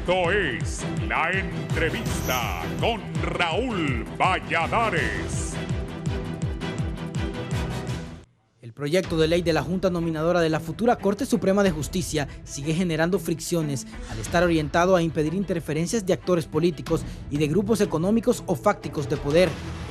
Esto es La Entrevista con Raúl Valladares. El proyecto de ley de la Junta Nominadora de la futura Corte Suprema de Justicia sigue generando fricciones al estar orientado a impedir interferencias de actores políticos y de grupos económicos o fácticos de poder,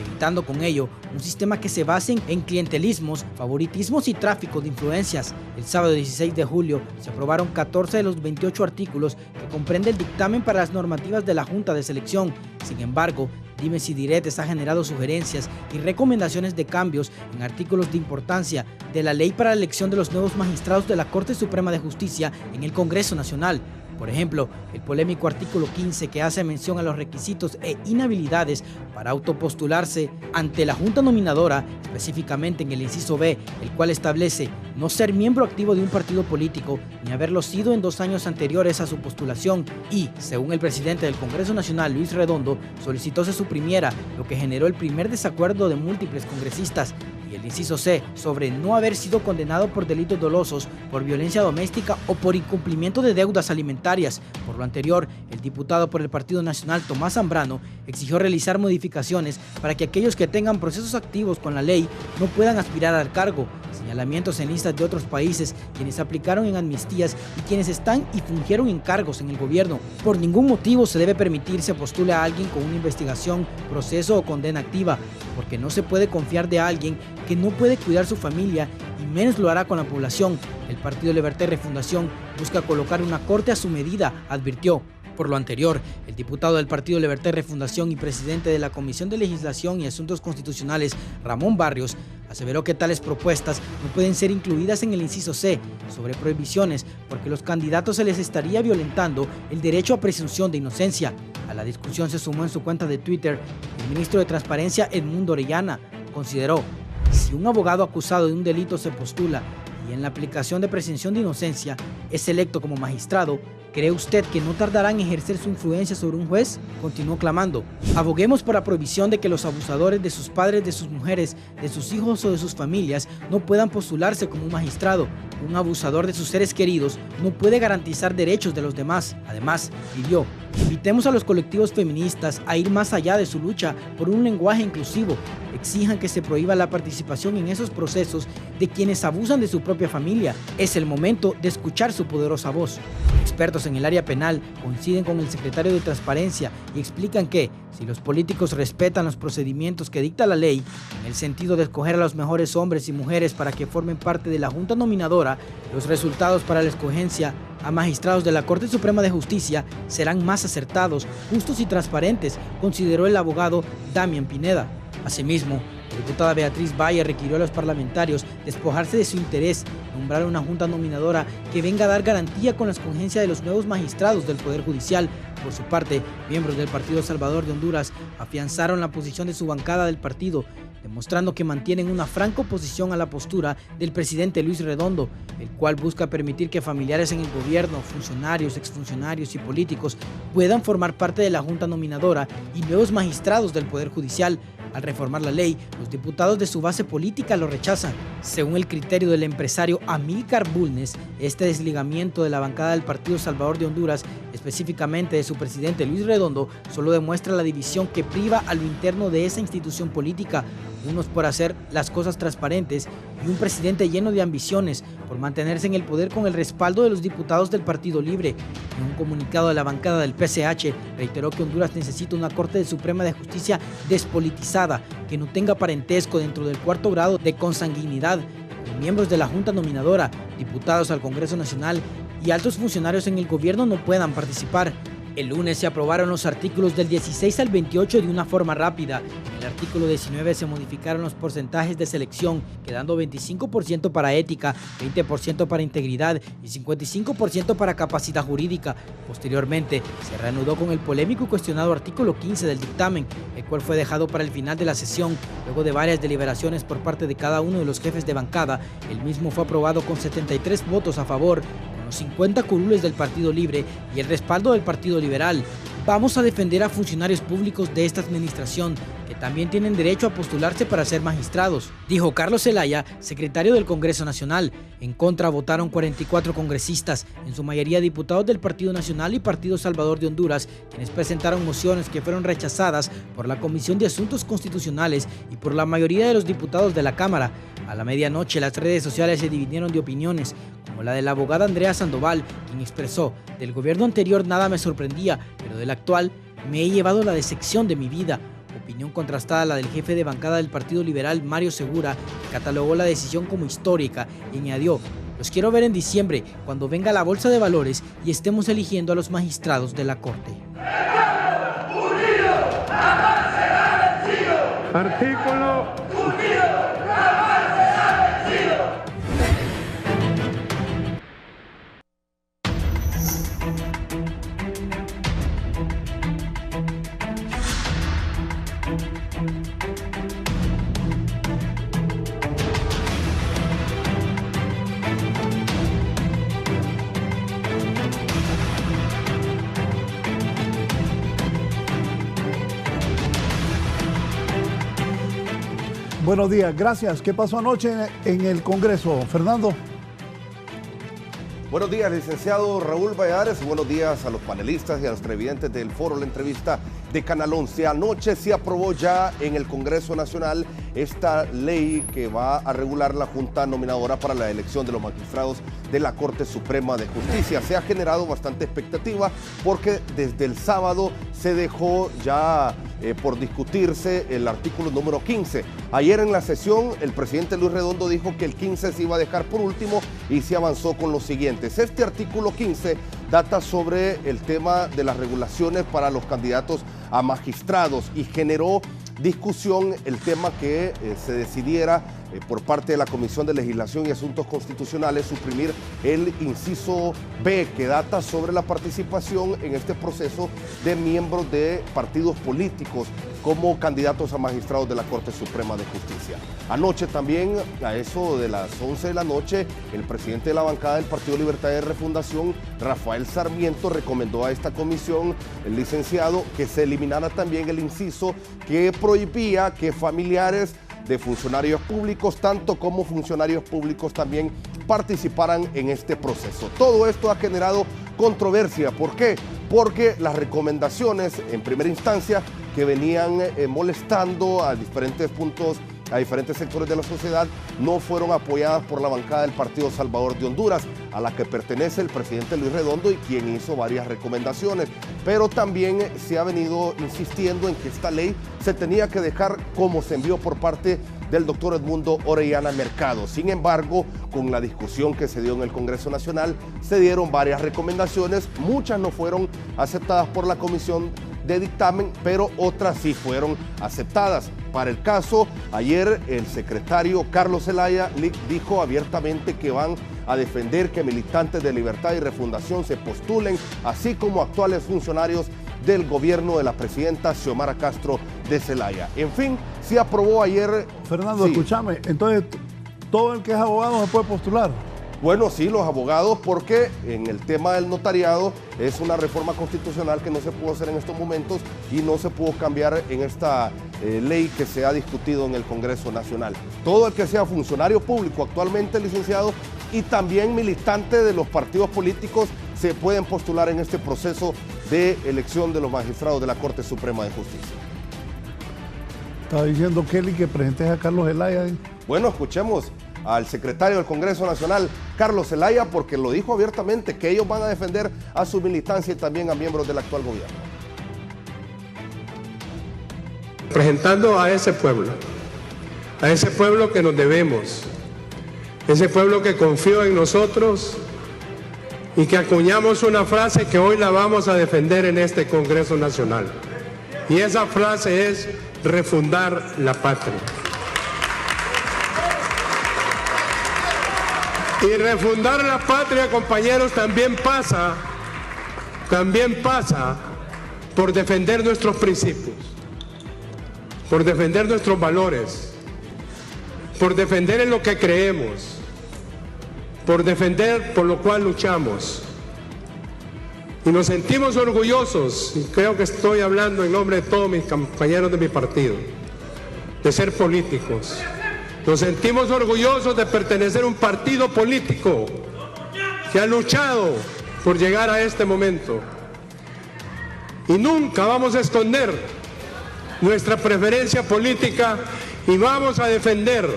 evitando con ello un sistema que se base en clientelismos, favoritismos y tráfico de influencias. El sábado 16 de julio se aprobaron 14 de los 28 artículos que comprende el dictamen para las normativas de la Junta de Selección. Sin embargo, dimes y diretes ha generado sugerencias y recomendaciones de cambios en artículos de importancia de la ley para la elección de los nuevos magistrados de la Corte Suprema de Justicia en el Congreso Nacional. Por ejemplo, el polémico artículo 15 que hace mención a los requisitos e inhabilidades para autopostularse ante la Junta Nominadora, específicamente en el inciso B, el cual establece no ser miembro activo de un partido político ni haberlo sido en 2 años anteriores a su postulación y, según el presidente del Congreso Nacional, Luis Redondo, solicitó se suprimiera, lo que generó el primer desacuerdo de múltiples congresistas. Y el inciso C, sobre no haber sido condenado por delitos dolosos, por violencia doméstica o por incumplimiento de deudas alimentarias. Por lo anterior, el diputado por el Partido Nacional, Tomás Zambrano, exigió realizar modificaciones para que aquellos que tengan procesos activos con la ley no puedan aspirar al cargo. Señalamientos en listas de otros países, quienes aplicaron en amnistías y quienes están y fungieron en cargos en el gobierno. Por ningún motivo se debe permitir se postule a alguien con una investigación, proceso o condena activa, porque no se puede confiar de alguien que no puede cuidar su familia y menos lo hará con la población. El Partido Libertad y Refundación busca colocar una corte a su medida, advirtió. Por lo anterior, el diputado del Partido Libertad y Refundación y presidente de la Comisión de Legislación y Asuntos Constitucionales, Ramón Barrios, aseveró que tales propuestas no pueden ser incluidas en el inciso C sobre prohibiciones porque los candidatos se les estaría violentando el derecho a presunción de inocencia. A la discusión se sumó en su cuenta de Twitter el ministro de Transparencia, Edmundo Orellana. Consideró: si un abogado acusado de un delito se postula y en la aplicación de presunción de inocencia es electo como magistrado, ¿cree usted que no tardará en ejercer su influencia sobre un juez? Continuó clamando: aboguemos por la prohibición de que los abusadores de sus padres, de sus mujeres, de sus hijos o de sus familias no puedan postularse como un magistrado. Un abusador de sus seres queridos no puede garantizar derechos de los demás. Además, pidió: invitemos a los colectivos feministas a ir más allá de su lucha por un lenguaje inclusivo. Exijan que se prohíba la participación en esos procesos de quienes abusan de su propia familia. Es el momento de escuchar su poderosa voz. Expertos en el área penal coinciden con el secretario de Transparencia y explican que, si los políticos respetan los procedimientos que dicta la ley, en el sentido de escoger a los mejores hombres y mujeres para que formen parte de la Junta Nominadora, los resultados para la escogencia a magistrados de la Corte Suprema de Justicia serán más acertados, justos y transparentes, consideró el abogado Damián Pineda. Asimismo, la diputada Beatriz Valle requirió a los parlamentarios despojarse de su interés, nombrar una junta nominadora que venga a dar garantía con la escogencia de los nuevos magistrados del Poder Judicial. Por su parte, miembros del Partido Salvador de Honduras afianzaron la posición de su bancada del partido, demostrando que mantienen una franca oposición a la postura del presidente Luis Redondo, el cual busca permitir que familiares en el gobierno, funcionarios, exfuncionarios y políticos puedan formar parte de la Junta Nominadora y nuevos magistrados del Poder Judicial. Al reformar la ley, los diputados de su base política lo rechazan. Según el criterio del empresario Amílcar Bulnes, este desligamiento de la bancada del Partido Salvador de Honduras, específicamente de su presidente Luis Redondo, solo demuestra la división que priva a lo interno de esa institución política, unos por hacer las cosas transparentes y un presidente lleno de ambiciones por mantenerse en el poder con el respaldo de los diputados del Partido Libre. En un comunicado de la bancada del PCH, reiteró que Honduras necesita una Corte Suprema de Justicia despolitizada, que no tenga parentesco dentro del 4º grado de consanguinidad, y miembros de la Junta Nominadora, diputados al Congreso Nacional y altos funcionarios en el gobierno no puedan participar. El lunes se aprobaron los artículos del 16 al 28 de una forma rápida. En el artículo 19 se modificaron los porcentajes de selección, quedando 25% para ética, 20% para integridad y 55% para capacidad jurídica. Posteriormente, se reanudó con el polémico y cuestionado artículo 15 del dictamen, el cual fue dejado para el final de la sesión. Luego de varias deliberaciones por parte de cada uno de los jefes de bancada, el mismo fue aprobado con 73 votos a favor, los 50 curules del Partido Libre y el respaldo del Partido Liberal. Vamos a defender a funcionarios públicos de esta administración que que también tienen derecho a postularse para ser magistrados, dijo Carlos Zelaya, secretario del Congreso Nacional. En contra votaron 44 congresistas, en su mayoría diputados del Partido Nacional y Partido Salvador de Honduras, quienes presentaron mociones que fueron rechazadas por la Comisión de Asuntos Constitucionales y por la mayoría de los diputados de la Cámara. A la medianoche, las redes sociales se dividieron de opiniones, como la de la abogada Andrea Sandoval, quien expresó: del gobierno anterior nada me sorprendía, pero del actual me he llevado la decepción de mi vida. Opinión contrastada la del jefe de bancada del Partido Liberal, Mario Segura, que catalogó la decisión como histórica y añadió: los quiero ver en diciembre, cuando venga la bolsa de valores y estemos eligiendo a los magistrados de la Corte. Artículo Buenos días, gracias. ¿Qué pasó anoche en el Congreso, Fernando? Buenos días, licenciado Raúl Valladares, y buenos días a los panelistas y a los televidentes del foro La Entrevista de Canal 11. Anoche se aprobó ya en el Congreso Nacional esta ley que va a regular la Junta Nominadora para la elección de los magistrados de la Corte Suprema de Justicia. Se ha generado bastante expectativa porque desde el sábado se dejó ya por discutirse el artículo número 15. Ayer en la sesión el presidente Luis Redondo dijo que el 15 se iba a dejar por último y se avanzó con los siguientes. Este artículo 15 data sobre el tema de las regulaciones para los candidatos a magistrados y generó discusión el tema que se decidiera por parte de la Comisión de Legislación y Asuntos Constitucionales suprimir el inciso B, que data sobre la participación en este proceso de miembros de partidos políticos como candidatos a magistrados de la Corte Suprema de Justicia. Anoche también, a eso de las 11 de la noche, el presidente de la bancada del Partido Libertad y Refundación, Rafael Sarmiento, recomendó a esta comisión, el licenciado, que se eliminara también el inciso que prohibía que familiares de funcionarios públicos, tanto como funcionarios públicos también participaran en este proceso. Todo esto ha generado controversia. ¿Por qué? Porque las recomendaciones en primera instancia que venían molestando a diferentes puntos, a diferentes sectores de la sociedad, no fueron apoyadas por la bancada del Partido Salvador de Honduras, a la que pertenece el presidente Luis Redondo y quien hizo varias recomendaciones. Pero también se ha venido insistiendo en que esta ley se tenía que dejar como se envió por parte del doctor Edmundo Orellana Mercado. Sin embargo, con la discusión que se dio en el Congreso Nacional, se dieron varias recomendaciones, muchas no fueron aceptadas por la Comisión de Dictamen, pero otras sí fueron aceptadas. Para el caso, ayer el secretario Carlos Zelaya dijo abiertamente que van a defender que militantes de Libertad y Refundación se postulen, así como actuales funcionarios del gobierno de la presidenta Xiomara Castro de Zelaya. En fin, se aprobó ayer... Fernando, sí. Escúchame, entonces todo el que es abogado se puede postular. Bueno, sí, los abogados, porque en el tema del notariado es una reforma constitucional que no se pudo hacer en estos momentos y no se pudo cambiar en esta ley que se ha discutido en el Congreso Nacional. Todo el que sea funcionario público actualmente, licenciado, y también militante de los partidos políticos se pueden postular en este proceso de elección de los magistrados de la Corte Suprema de Justicia. Estaba diciendo Kelly que presentes a Carlos Zelaya. Bueno, escuchemos al secretario del Congreso Nacional, Carlos Zelaya, porque lo dijo abiertamente, que ellos van a defender a su militancia y también a miembros del actual gobierno. Representando a ese pueblo que nos debemos, ese pueblo que confió en nosotros y que acuñamos una frase que hoy la vamos a defender en este Congreso Nacional. Y esa frase es refundar la patria. Y refundar la patria, compañeros, también pasa por defender nuestros principios, por defender nuestros valores, por defender en lo que creemos, por defender por lo cual luchamos. Y nos sentimos orgullosos, y creo que estoy hablando en nombre de todos mis compañeros de mi partido, de ser políticos. Nos sentimos orgullosos de pertenecer a un partido político que ha luchado por llegar a este momento. Y nunca vamos a esconder nuestra preferencia política y vamos a defender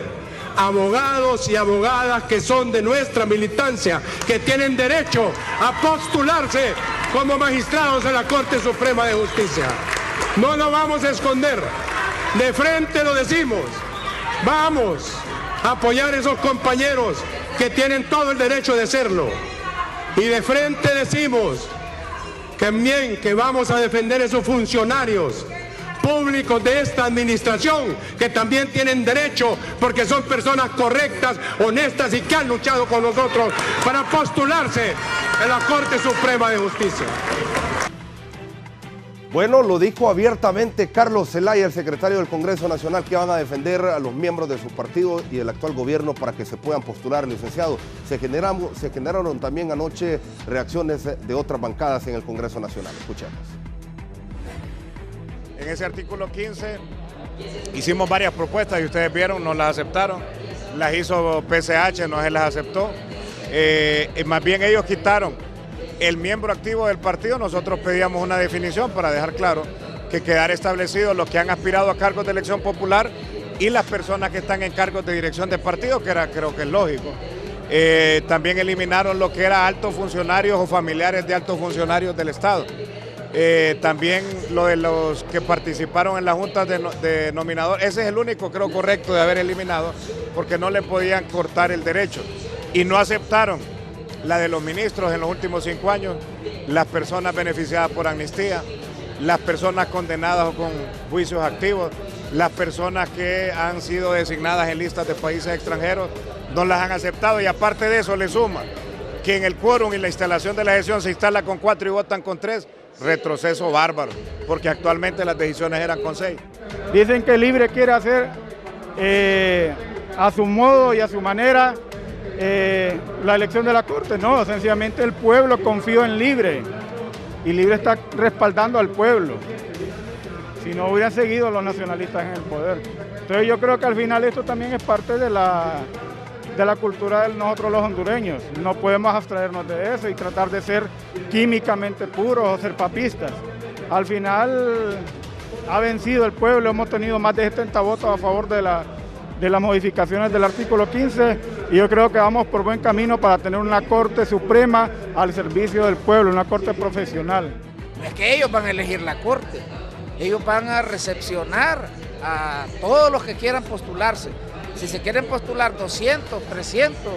abogados y abogadas que son de nuestra militancia, que tienen derecho a postularse como magistrados en la Corte Suprema de Justicia. No lo vamos a esconder, de frente lo decimos. Vamos a apoyar a esos compañeros que tienen todo el derecho de serlo. Y de frente decimos también que vamos a defender a esos funcionarios públicos de esta administración que también tienen derecho porque son personas correctas, honestas y que han luchado con nosotros para postularse en la Corte Suprema de Justicia. Bueno, lo dijo abiertamente Carlos Zelaya, el secretario del Congreso Nacional, que van a defender a los miembros de su partido y del actual gobierno para que se puedan postular, licenciado. Se generaron también anoche reacciones de otras bancadas en el Congreso Nacional. Escuchemos. En ese artículo 15 hicimos varias propuestas y ustedes vieron, no las aceptaron. Las hizo PCH, no se las aceptó. Más bien ellos quitaron el miembro activo del partido. Nosotros pedíamos una definición para dejar claro que quedara establecido los que han aspirado a cargos de elección popular y las personas que están en cargos de dirección de partido, que creo que es lógico. También eliminaron lo que era altos funcionarios o familiares de altos funcionarios del Estado. También lo de los que participaron en las juntas de nominador, ese es el único creo correcto de haber eliminado, porque no le podían cortar el derecho. Y no aceptaron la de los ministros en los últimos 5 años, las personas beneficiadas por amnistía, las personas condenadas con juicios activos, las personas que han sido designadas en listas de países extranjeros, no las han aceptado. Y aparte de eso le suma que en el quórum y la instalación de la sesión se instala con 4 y votan con 3, retroceso bárbaro, porque actualmente las decisiones eran con 6. Dicen que Libre quiere hacer a su modo y a su manera la elección de la Corte. No, sencillamente el pueblo confió en Libre y Libre está respaldando al pueblo. Si no hubieran seguido los nacionalistas en el poder. Entonces yo creo que al final esto también es parte de la cultura de nosotros los hondureños. No podemos abstraernos de eso y tratar de ser químicamente puros o ser papistas. Al final ha vencido el pueblo, hemos tenido más de 70 votos a favor de las modificaciones del artículo 15 y yo creo que vamos por buen camino para tener una Corte Suprema al servicio del pueblo, una Corte profesional. No es que ellos van a elegir la Corte, ellos van a recepcionar a todos los que quieran postularse. Si se quieren postular 200, 300,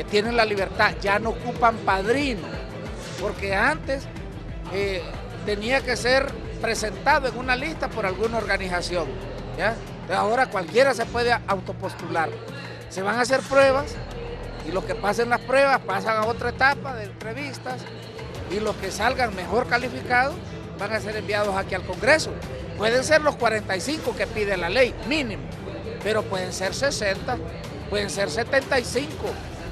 tienen la libertad, ya no ocupan padrino, porque antes tenía que ser presentado en una lista por alguna organización, ¿ya? Ahora cualquiera se puede autopostular. Se van a hacer pruebas y los que pasen las pruebas pasan a otra etapa de entrevistas y los que salgan mejor calificados van a ser enviados aquí al Congreso. Pueden ser los 45 que pide la ley, mínimo, pero pueden ser 60, pueden ser 75,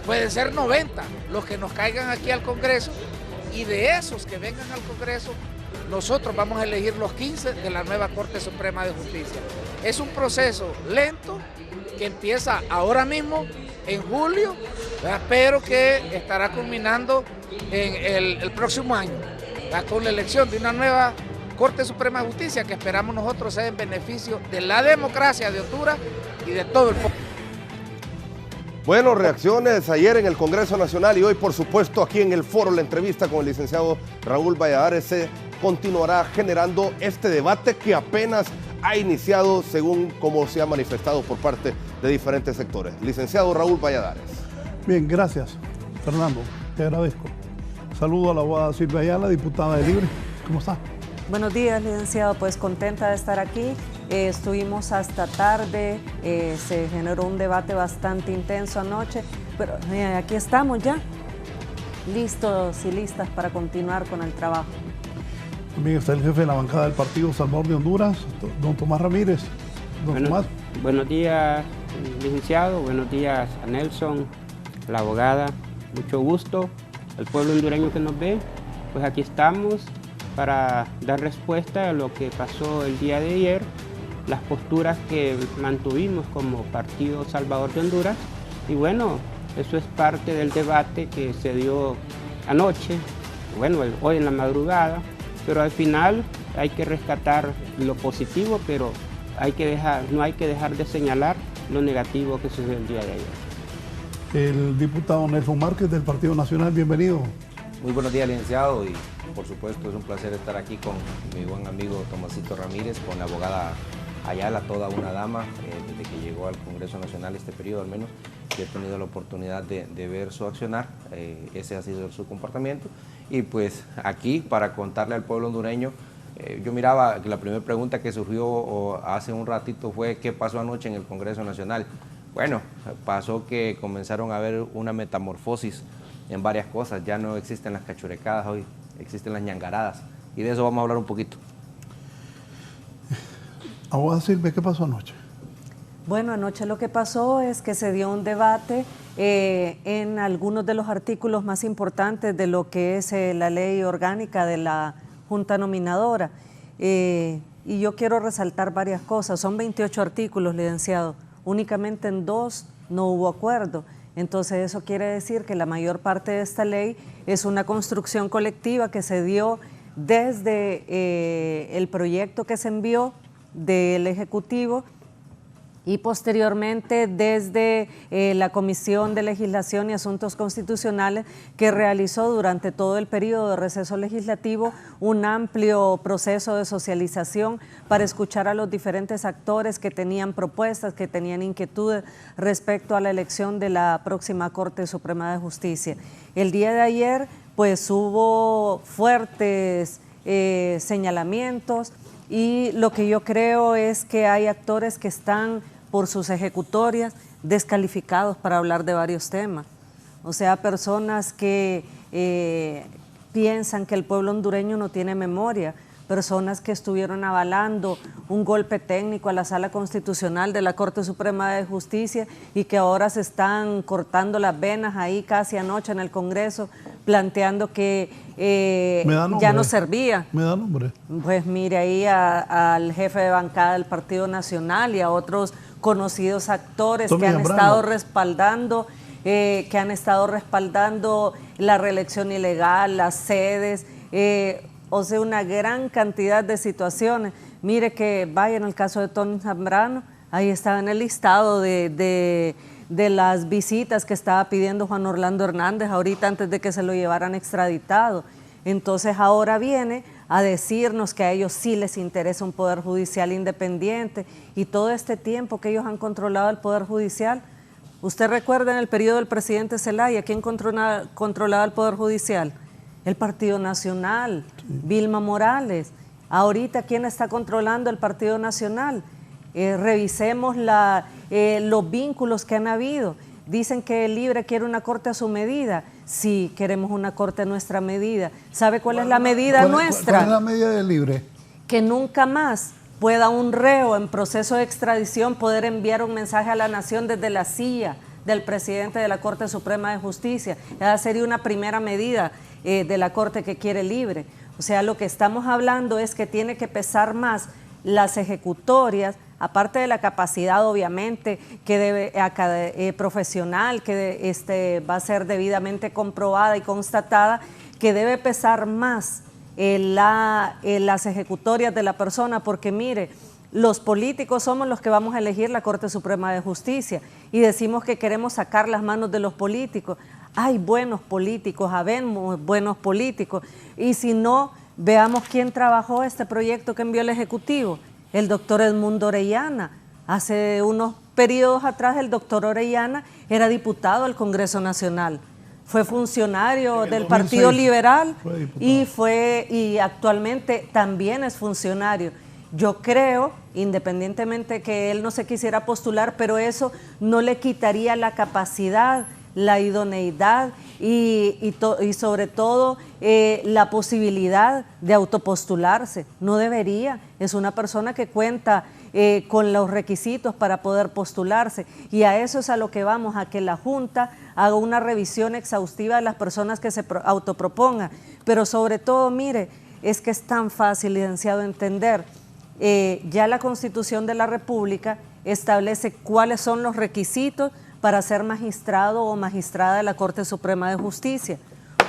pueden ser 90 los que nos caigan aquí al Congreso, y de esos que vengan al Congreso nosotros vamos a elegir los 15 de la nueva Corte Suprema de Justicia. Es un proceso lento que empieza ahora mismo en julio, ¿verdad? Pero que estará culminando en el próximo año, ¿verdad? Con la elección de una nueva Corte Suprema de Justicia que esperamos nosotros sea en beneficio de la democracia de Honduras y de todo el pueblo. Bueno, reacciones ayer en el Congreso Nacional y hoy, por supuesto, aquí en el foro, la entrevista con el licenciado Raúl Valladares se continuará generando este debate que apenas ha iniciado según como se ha manifestado por parte de diferentes sectores. Licenciado Raúl Valladares. Bien, gracias, Fernando, te agradezco. Saludo a la abogada Silvia Ayala, diputada de Libre. ¿Cómo está? Buenos días, licenciado. Pues contenta de estar aquí. Estuvimos hasta tarde, se generó un debate bastante intenso anoche, pero aquí estamos ya, listos y listas para continuar con el trabajo. También está el jefe de la bancada del Partido Salvador de Honduras, don Tomás Ramírez. Tomás. Buenos días, licenciado. Buenos días a Nelson, la abogada. Mucho gusto. El pueblo hondureño que nos ve, pues aquí estamos para dar respuesta a lo que pasó el día de ayer las posturas que mantuvimos como Partido Salvador de Honduras. Y bueno, eso es parte del debate que se dio anoche, bueno, hoy en la madrugada, pero al final hay que rescatar lo positivo, pero no hay que dejar de señalar lo negativo que sucedió el día de ayer. El diputado Nelson Márquez del Partido Nacional, bienvenido. Muy buenos días, licenciado, y por supuesto es un placer estar aquí con mi buen amigo Tomasito Ramírez, con la abogada Ayala, toda una dama, desde que llegó al Congreso Nacional este periodo al menos, que he tenido la oportunidad de ver su accionar, ese ha sido su comportamiento, y pues aquí para contarle al pueblo hondureño, yo miraba que la primera pregunta que surgió hace un ratito fue ¿qué pasó anoche en el Congreso Nacional? Bueno, pasó que comenzaron a haber una metamorfosis en varias cosas, ya no existen las cachurecadas hoy, existen las ñangaradas, y de eso vamos a hablar un poquito. Abogada Silvia, ¿qué pasó anoche? Bueno, anoche lo que pasó es que se dio un debate en algunos de los artículos más importantes de lo que es la ley orgánica de la Junta Nominadora. Y yo quiero resaltar varias cosas. Son 28 artículos, licenciado. Únicamente en 2 no hubo acuerdo. Entonces eso quiere decir que la mayor parte de esta ley es una construcción colectiva que se dio desde el proyecto que se envió del Ejecutivo y posteriormente desde la Comisión de Legislación y Asuntos Constitucionales, que realizó durante todo el periodo de receso legislativo un amplio proceso de socialización para escuchar a los diferentes actores que tenían propuestas, que tenían inquietudes respecto a la elección de la próxima Corte Suprema de Justicia. El día de ayer pues hubo fuertes señalamientos, y lo que yo creo es que hay actores que están por sus ejecutorias descalificados para hablar de varios temas. O sea, personas que piensan que el pueblo hondureño no tiene memoria, personas que estuvieron avalando un golpe técnico a la Sala Constitucional de la Corte Suprema de Justicia y que ahora se están cortando las venas ahí casi anoche en el Congreso, planteando que ya no servía. ¿Me da nombre? Pues mire ahí al jefe de bancada del Partido Nacional y a otros conocidos actores que han estado respaldando la reelección ilegal, las sedes, o sea, una gran cantidad de situaciones. Mire que vaya en el caso de Tony Zambrano, ahí estaba en el listado de las visitas que estaba pidiendo Juan Orlando Hernández ahorita antes de que se lo llevaran extraditado. Entonces ahora viene a decirnos que a ellos sí les interesa un poder judicial independiente, y todo este tiempo que ellos han controlado el poder judicial. ¿Usted recuerda en el periodo del presidente Zelaya quién controlaba el poder judicial? El Partido Nacional, sí. Vilma Morales. Ahorita, ¿quién está controlando el Partido Nacional? Revisemos los vínculos que han habido. Dicen que Libre quiere una corte a su medida. Sí, queremos una corte a nuestra medida. ¿Sabe cuál es la medida nuestra? ¿Cuál es la medida de Libre? Que nunca más pueda un reo en proceso de extradición poder enviar un mensaje a la nación desde la silla del presidente de la Corte Suprema de Justicia. Esa sería una primera medida de la Corte que quiere Libre. O sea, lo que estamos hablando es que tiene que pesar más las ejecutorias, aparte de la capacidad obviamente que debe profesional, que va a ser debidamente comprobada y constatada, que debe pesar más las ejecutorias de la persona, porque mire, los políticos somos los que vamos a elegir la Corte Suprema de Justicia y decimos que queremos sacar las manos de los políticos. Hay buenos políticos, habemos buenos políticos, y si no, veamos quién trabajó este proyecto que envió el Ejecutivo, el doctor Edmundo Orellana. Hace unos periodos atrás el doctor Orellana era diputado al Congreso Nacional, fue funcionario del Partido Liberal y actualmente también es funcionario. Yo creo, independientemente que él no se quisiera postular, pero eso no le quitaría la capacidad, la idoneidad y sobre todo la posibilidad de autopostularse. No debería, es una persona que cuenta con los requisitos para poder postularse, y a eso es a lo que vamos, a que la Junta haga una revisión exhaustiva de las personas que se autopropongan. Pero sobre todo, mire, es que es tan fácil, licenciado, entender ya la Constitución de la República establece cuáles son los requisitos para ser magistrado o magistrada de la Corte Suprema de Justicia.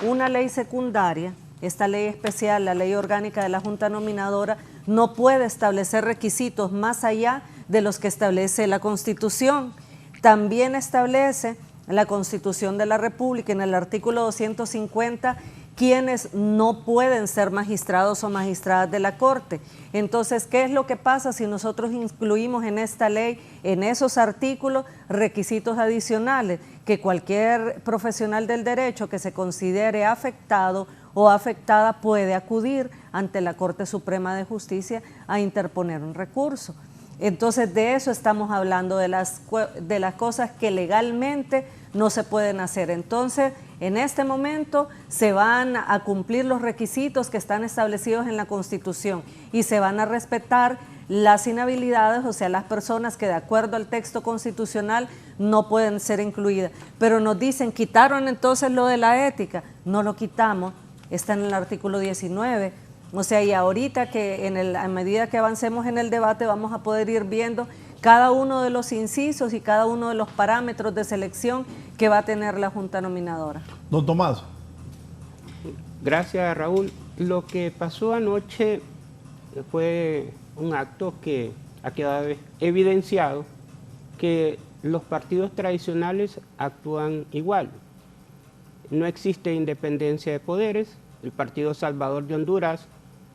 Una ley secundaria, esta ley especial, la ley orgánica de la Junta Nominadora, no puede establecer requisitos más allá de los que establece la Constitución. También establece la Constitución de la República en el artículo 250 quienes no pueden ser magistrados o magistradas de la Corte. Entonces, ¿qué es lo que pasa si nosotros incluimos en esta ley, en esos artículos, requisitos adicionales? Que cualquier profesional del derecho que se considere afectado o afectada puede acudir ante la Corte Suprema de Justicia a interponer un recurso. Entonces, de eso estamos hablando, de las cosas que legalmente no se pueden hacer. Entonces, en este momento se van a cumplir los requisitos que están establecidos en la Constitución y se van a respetar las inhabilidades, o sea, las personas que de acuerdo al texto constitucional no pueden ser incluidas. Pero nos dicen, ¿quitaron entonces lo de la ética? No lo quitamos, está en el artículo 19. O sea, y ahorita que a medida que avancemos en el debate vamos a poder ir viendo cada uno de los incisos y cada uno de los parámetros de selección que va a tener la Junta Nominadora. Don Tomás. Gracias, Raúl. Lo que pasó anoche fue un acto que ha quedado evidenciado que los partidos tradicionales actúan igual. No existe independencia de poderes. El Partido Salvador de Honduras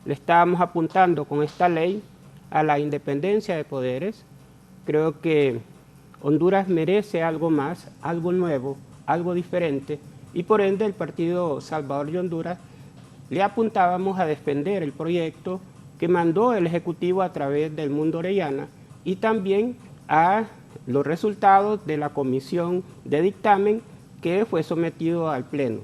le estábamos apuntando con esta ley a la independencia de poderes. Creo que Honduras merece algo más, algo nuevo, algo diferente, y por ende el Partido Salvador de Honduras le apuntábamos a defender el proyecto que mandó el Ejecutivo a través del Mundo Orellana y también a los resultados de la comisión de dictamen que fue sometido al Pleno.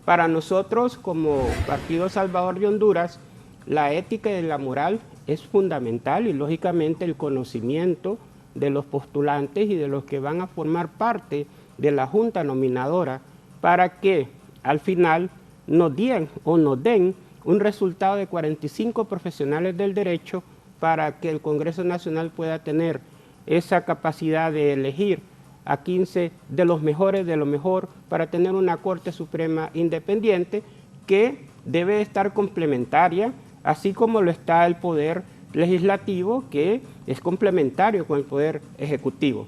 Para nosotros, como Partido Salvador de Honduras, la ética y la moral es fundamental y lógicamente el conocimiento de los postulantes y de los que van a formar parte de la Junta Nominadora para que al final nos den un resultado de 45 profesionales del derecho para que el Congreso Nacional pueda tener esa capacidad de elegir a 15 de los mejores de lo mejor para tener una Corte Suprema independiente que debe estar complementaria, así como lo está el Poder Legislativo, que es complementario con el Poder Ejecutivo.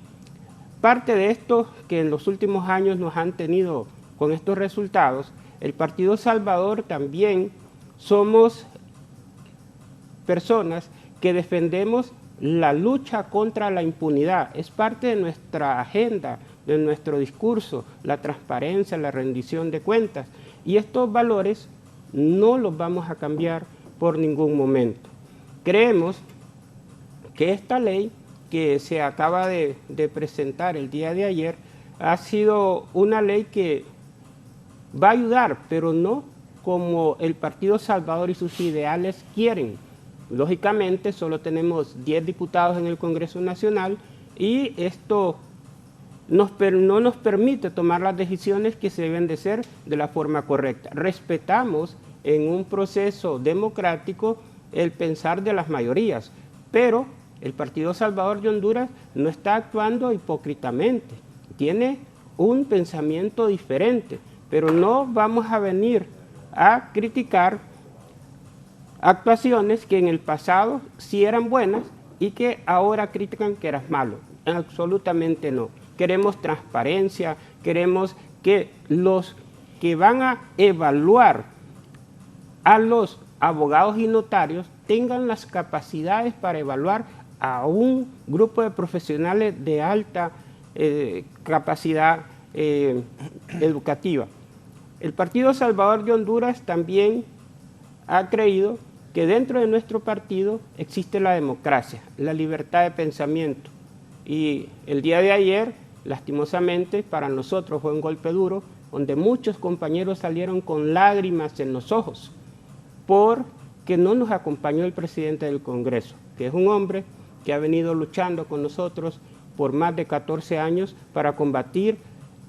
Parte de esto que en los últimos años nos han tenido con estos resultados, el Partido Salvador también somos personas que defendemos la lucha contra la impunidad. Es parte de nuestra agenda, de nuestro discurso, la transparencia, la rendición de cuentas. Y estos valores no los vamos a cambiar por ningún momento. Creemos que esta ley que se acaba de presentar el día de ayer ha sido una ley que va a ayudar, pero no como el Partido Salvador y sus ideales quieren. Lógicamente solo tenemos 10 diputados en el Congreso Nacional y esto no nos permite tomar las decisiones que se deben de ser de la forma correcta. Respetamos en un proceso democrático el pensar de las mayorías, pero el Partido Salvador de Honduras no está actuando hipócritamente, tiene un pensamiento diferente, pero no vamos a venir a criticar actuaciones que en el pasado sí eran buenas y que ahora critican que eran malos. Absolutamente no. Queremos transparencia, queremos que los que van a evaluar a los abogados y notarios tengan las capacidades para evaluar a un grupo de profesionales de alta capacidad educativa. El Partido Salvador de Honduras también ha creído que dentro de nuestro partido existe la democracia, la libertad de pensamiento. Y el día de ayer, lastimosamente, para nosotros fue un golpe duro, donde muchos compañeros salieron con lágrimas en los ojos, porque no nos acompañó el presidente del Congreso, que es un hombre que ha venido luchando con nosotros por más de 14 años para combatir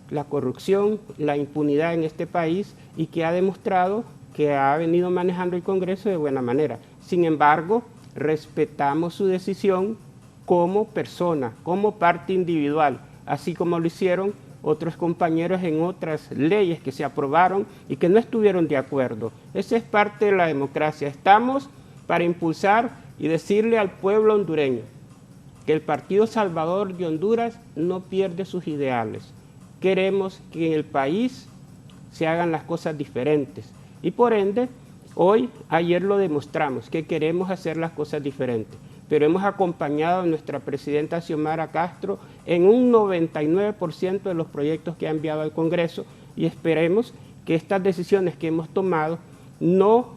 la corrupción, la impunidad en este país y que ha demostrado que ha venido manejando el Congreso de buena manera. Sin embargo, respetamos su decisión como persona, como parte individual, así como lo hicieron otros compañeros en otras leyes que se aprobaron y que no estuvieron de acuerdo. Esa es parte de la democracia. Estamos para impulsar y decirle al pueblo hondureño que el Partido Salvador de Honduras no pierde sus ideales. Queremos que en el país se hagan las cosas diferentes y por ende, ayer lo demostramos, que queremos hacer las cosas diferentes, pero hemos acompañado a nuestra presidenta Xiomara Castro en un 99% de los proyectos que ha enviado al Congreso y esperemos que estas decisiones que hemos tomado no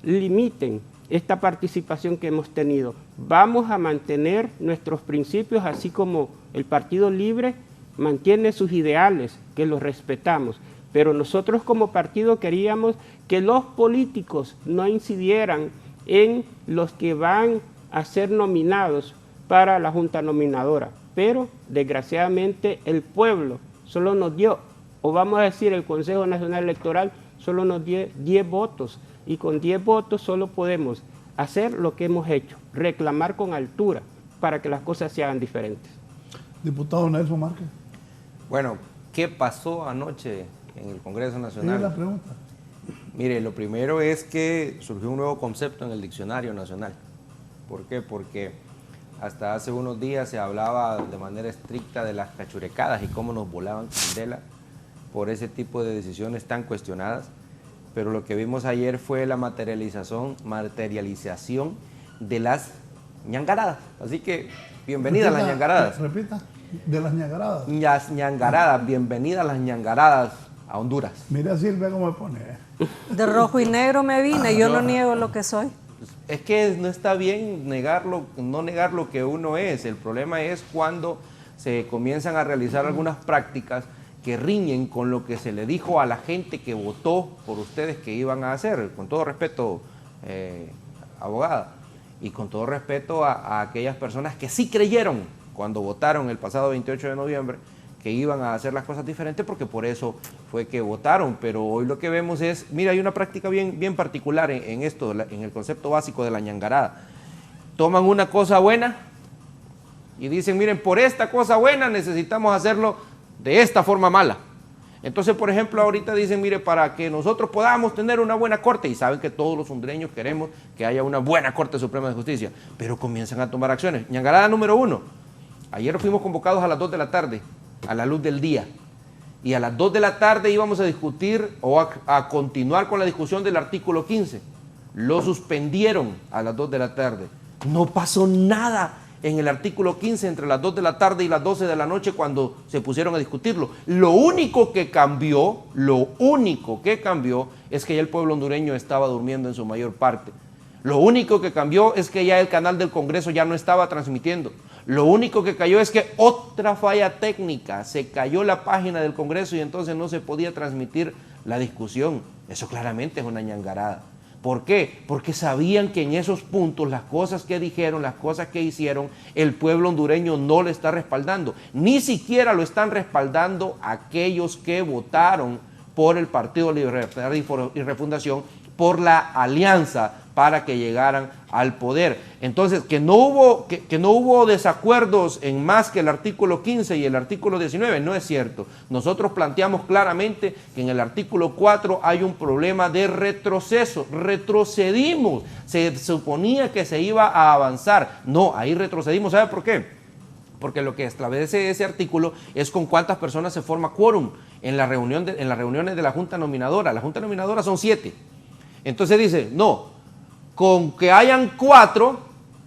limiten esta participación que hemos tenido. Vamos a mantener nuestros principios, así como el Partido Libre mantiene sus ideales, que los respetamos, pero nosotros como partido queríamos que los políticos no incidieran en los que van a ser nominados para la Junta Nominadora, pero desgraciadamente el pueblo solo nos dio, o vamos a decir el Consejo Nacional Electoral solo nos dio 10 votos, y con 10 votos solo podemos hacer lo que hemos hecho, reclamar con altura para que las cosas se hagan diferentes. Diputado Nelson Márquez. Bueno, ¿qué pasó anoche en el Congreso Nacional? ¿Tiene la pregunta? Mire, lo primero es que surgió un nuevo concepto en el diccionario nacional. ¿Por qué? Porque hasta hace unos días se hablaba de manera estricta de las cachurecadas y cómo nos volaban candela por ese tipo de decisiones tan cuestionadas, pero lo que vimos ayer fue la materialización de las ñangaradas. Así que, bienvenidas las ñangaradas. Repita, de las ñangaradas. Las ñangaradas, bienvenidas las ñangaradas a Honduras. Mira Silvia cómo me pone. De rojo y negro me vine, yo no niego lo que soy. Es que no está bien negarlo, no negar lo que uno es. El problema es cuando se comienzan a realizar algunas prácticas que riñen con lo que se le dijo a la gente que votó por ustedes que iban a hacer. Con todo respeto, abogada, y con todo respeto a aquellas personas que sí creyeron cuando votaron el pasado 28 de noviembre que iban a hacer las cosas diferentes, porque por eso fue que votaron. Pero hoy lo que vemos es, mira, hay una práctica bien particular en esto, en el concepto básico de la ñangarada. Toman una cosa buena y dicen, miren, por esta cosa buena necesitamos hacerlo de esta forma mala. Entonces, por ejemplo, ahorita dicen, mire, para que nosotros podamos tener una buena corte, y saben que todos los hondureños queremos que haya una buena Corte Suprema de Justicia, pero comienzan a tomar acciones. Ñangarada número 1, ayer fuimos convocados a las 2 de la tarde, a la luz del día, y a las 2 de la tarde íbamos a discutir o a continuar con la discusión del artículo 15. Lo suspendieron a las 2 de la tarde. No pasó nada en el artículo 15 entre las 2 de la tarde y las 12 de la noche cuando se pusieron a discutirlo. Lo único que cambió es que ya el pueblo hondureño estaba durmiendo en su mayor parte. Lo único que cambió es que ya el canal del Congreso ya no estaba transmitiendo. Lo único que cayó es que otra falla técnica, se cayó la página del Congreso y entonces no se podía transmitir la discusión. Eso claramente es una ñangarada. ¿Por qué? Porque sabían que en esos puntos las cosas que dijeron, las cosas que hicieron, el pueblo hondureño no le está respaldando. Ni siquiera lo están respaldando aquellos que votaron por el Partido Libertad y Refundación, por la alianza para que llegaran al poder. Entonces, que no hubo desacuerdos en más que el artículo 15 y el artículo 19, no es cierto. Nosotros planteamos claramente que en el artículo 4 hay un problema de retroceso. Retrocedimos. Se suponía que se iba a avanzar. No, ahí retrocedimos. ¿Sabe por qué? Porque lo que establece ese artículo es con cuántas personas se forma quórum en las reuniones de la Junta Nominadora. La Junta Nominadora son 7. Entonces dice, no, con que hayan 4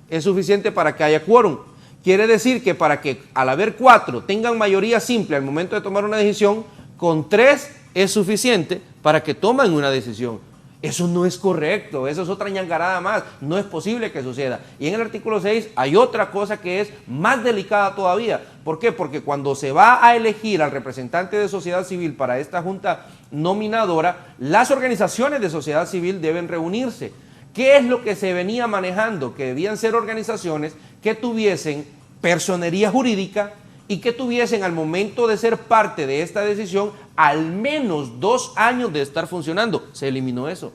es suficiente para que haya quórum. Quiere decir que para que al haber 4 tengan mayoría simple al momento de tomar una decisión, con 3 es suficiente para que tomen una decisión. Eso no es correcto, eso es otra ñangarada más, no es posible que suceda. Y en el artículo 6 hay otra cosa que es más delicada todavía. ¿Por qué? Porque cuando se va a elegir al representante de sociedad civil para esta junta nominadora, las organizaciones de sociedad civil deben reunirse. ¿Qué es lo que se venía manejando? Que debían ser organizaciones que tuviesen personería jurídica y que tuviesen al momento de ser parte de esta decisión al menos 2 años de estar funcionando. Se eliminó eso.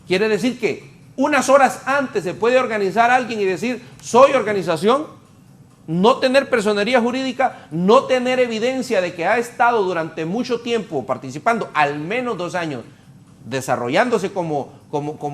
Quiere decir que unas horas antes se puede organizar alguien y decir, soy organización, no tener personería jurídica, no tener evidencia de que ha estado durante mucho tiempo participando, al menos 2 años, desarrollándose como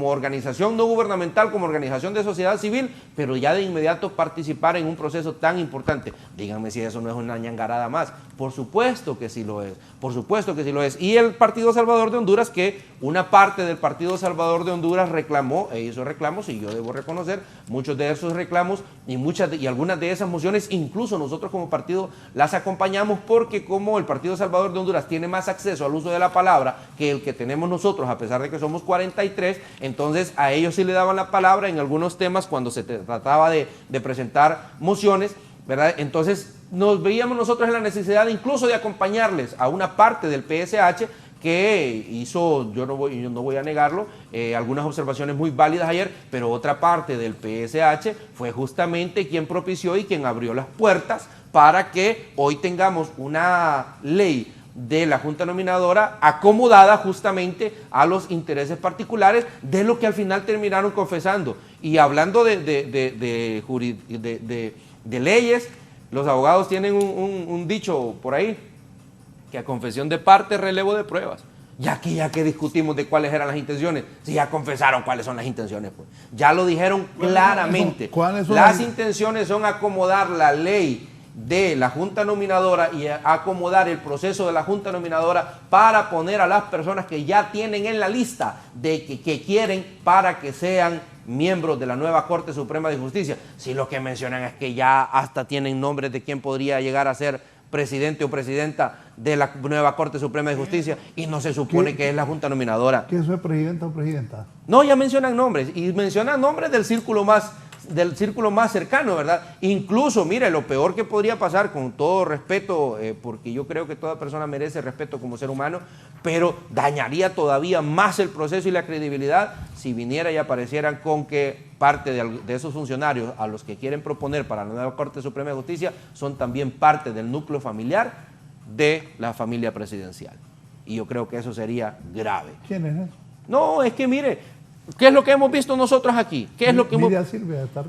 organización no gubernamental, como organización de sociedad civil, pero ya de inmediato participar en un proceso tan importante. Díganme si eso no es una ñangarada más. Por supuesto que sí lo es, por supuesto que sí lo es. Y el Partido Salvador de Honduras, que una parte del Partido Salvador de Honduras reclamó, e hizo reclamos, y yo debo reconocer, muchos de esos reclamos y algunas de esas mociones, incluso nosotros como partido las acompañamos, porque como el Partido Salvador de Honduras tiene más acceso al uso de la palabra que el que tenemos nosotros, a pesar de que somos 43, entonces a ellos sí le daban la palabra en algunos temas cuando se trataba de presentar mociones, ¿verdad? Entonces nos veíamos nosotros en la necesidad incluso de acompañarles a una parte del PSH que hizo, yo no voy a negarlo, algunas observaciones muy válidas ayer, pero otra parte del PSH fue justamente quien propició y quien abrió las puertas para que hoy tengamos una ley de la Junta Nominadora acomodada justamente a los intereses particulares de lo que al final terminaron confesando. Y hablando de leyes, los abogados tienen un dicho por ahí, que a confesión de parte, relevo de pruebas. Ya que discutimos de cuáles eran las intenciones, si ya confesaron cuáles son las intenciones, pues ya lo dijeron claramente. ¿Cuáles son las intenciones son acomodar la ley de la Junta Nominadora y acomodar el proceso de la Junta Nominadora para poner a las personas que ya tienen en la lista de que quieren para que sean miembros de la nueva Corte Suprema de Justicia. Si lo que mencionan es que ya hasta tienen nombres de quién podría llegar a ser presidente o presidenta de la nueva Corte Suprema de Justicia, y no se supone que es la Junta Nominadora. ¿Quién es presidenta o presidenta? No, ya mencionan nombres, y mencionan nombres del círculo más cercano, ¿verdad? Incluso, mire, lo peor que podría pasar, con todo respeto, porque yo creo que toda persona merece respeto como ser humano, pero dañaría todavía más el proceso y la credibilidad si viniera y aparecieran con que parte de esos funcionarios a los que quieren proponer para la nueva Corte Suprema de Justicia son también parte del núcleo familiar de la familia presidencial. Y yo creo que eso sería grave. ¿Quién es eso? No, es que mire, ¿qué es lo que hemos visto nosotros aquí? ¿Qué es lo que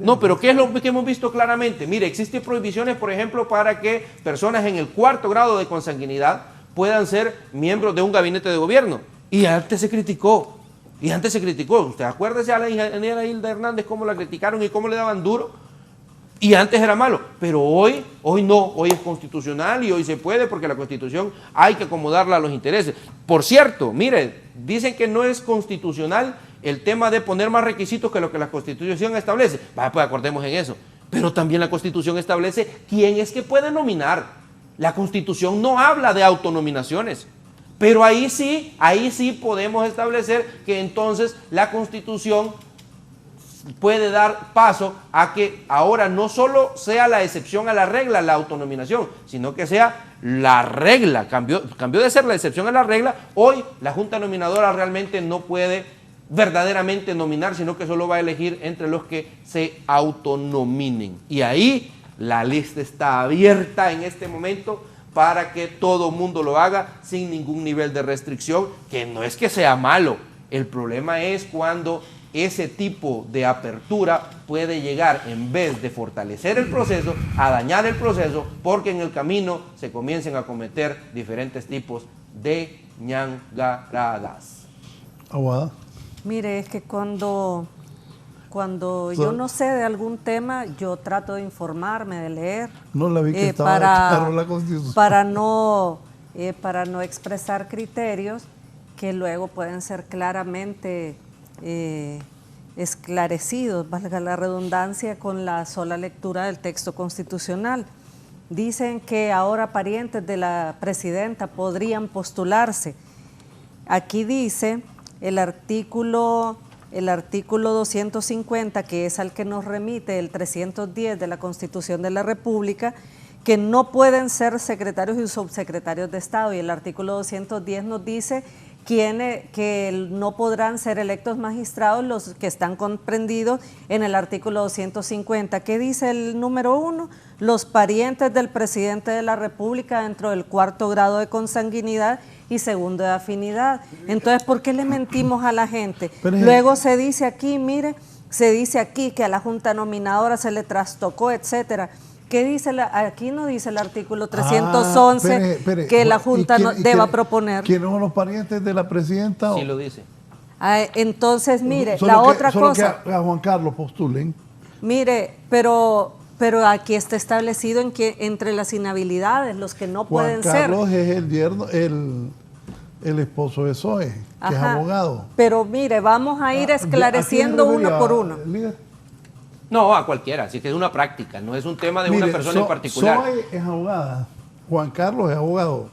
No, pero ¿qué es lo que hemos visto claramente? Mire, existen prohibiciones, por ejemplo, para que personas en el 4º grado de consanguinidad puedan ser miembros de un gabinete de gobierno. Y antes se criticó. Usted acuérdese a la ingeniera Hilda Hernández cómo la criticaron y cómo le daban duro. Y antes era malo, pero hoy no, hoy es constitucional y hoy se puede, porque la Constitución hay que acomodarla a los intereses. Por cierto, mire, dicen que no es constitucional el tema de poner más requisitos que lo que la Constitución establece. Pues acordemos en eso. Pero también la Constitución establece quién es que puede nominar. La Constitución no habla de autonominaciones. Pero ahí sí podemos establecer que entonces la Constitución puede dar paso a que ahora no solo sea la excepción a la regla, la autonominación, sino que sea la regla. Cambió de ser la excepción a la regla. Hoy la Junta Nominadora realmente no puede verdaderamente nominar, sino que solo va a elegir entre los que se autonominen. Y ahí la lista está abierta en este momento para que todo mundo lo haga sin ningún nivel de restricción, que no es que sea malo. El problema es cuando ese tipo de apertura puede llegar, en vez de fortalecer el proceso, a dañar el proceso, porque en el camino se comiencen a cometer diferentes tipos de ñangaradas. Aguada. Mire, es que cuando yo no sé de algún tema, yo trato de informarme, de leer. No la vi que estaba claro la Constitución. Para no expresar criterios que luego pueden ser claramente esclarecidos, valga la redundancia, con la sola lectura del texto constitucional. Dicen que ahora parientes de la presidenta podrían postularse. Aquí dice el artículo 250, que es al que nos remite el 310 de la Constitución de la República, que no pueden ser secretarios y subsecretarios de Estado, y el artículo 210 nos dice que no podrán ser electos magistrados los que están comprendidos en el artículo 250. ¿Qué dice el número 1? Los parientes del presidente de la República dentro del 4º grado de consanguinidad y 2º de afinidad. Entonces, ¿por qué le mentimos a la gente? Luego se dice aquí, mire, se dice aquí que a la Junta Nominadora se le trastocó, etcétera. ¿Qué dice? Aquí no dice el artículo 311 que la Junta deba proponer. ¿Quiénes son los parientes de la presidenta? Sí lo dice. Entonces, mire, la otra cosa. Que a Juan Carlos postulen. Mire, pero aquí está establecido entre las inhabilidades, los que no pueden ser. Juan Carlos es el esposo de Zoe, que es abogado. Pero mire, vamos a ir esclareciendo uno por uno. No, a cualquiera, así que es una práctica, no es un tema de una persona en particular. Zoe es abogada, Juan Carlos es abogado,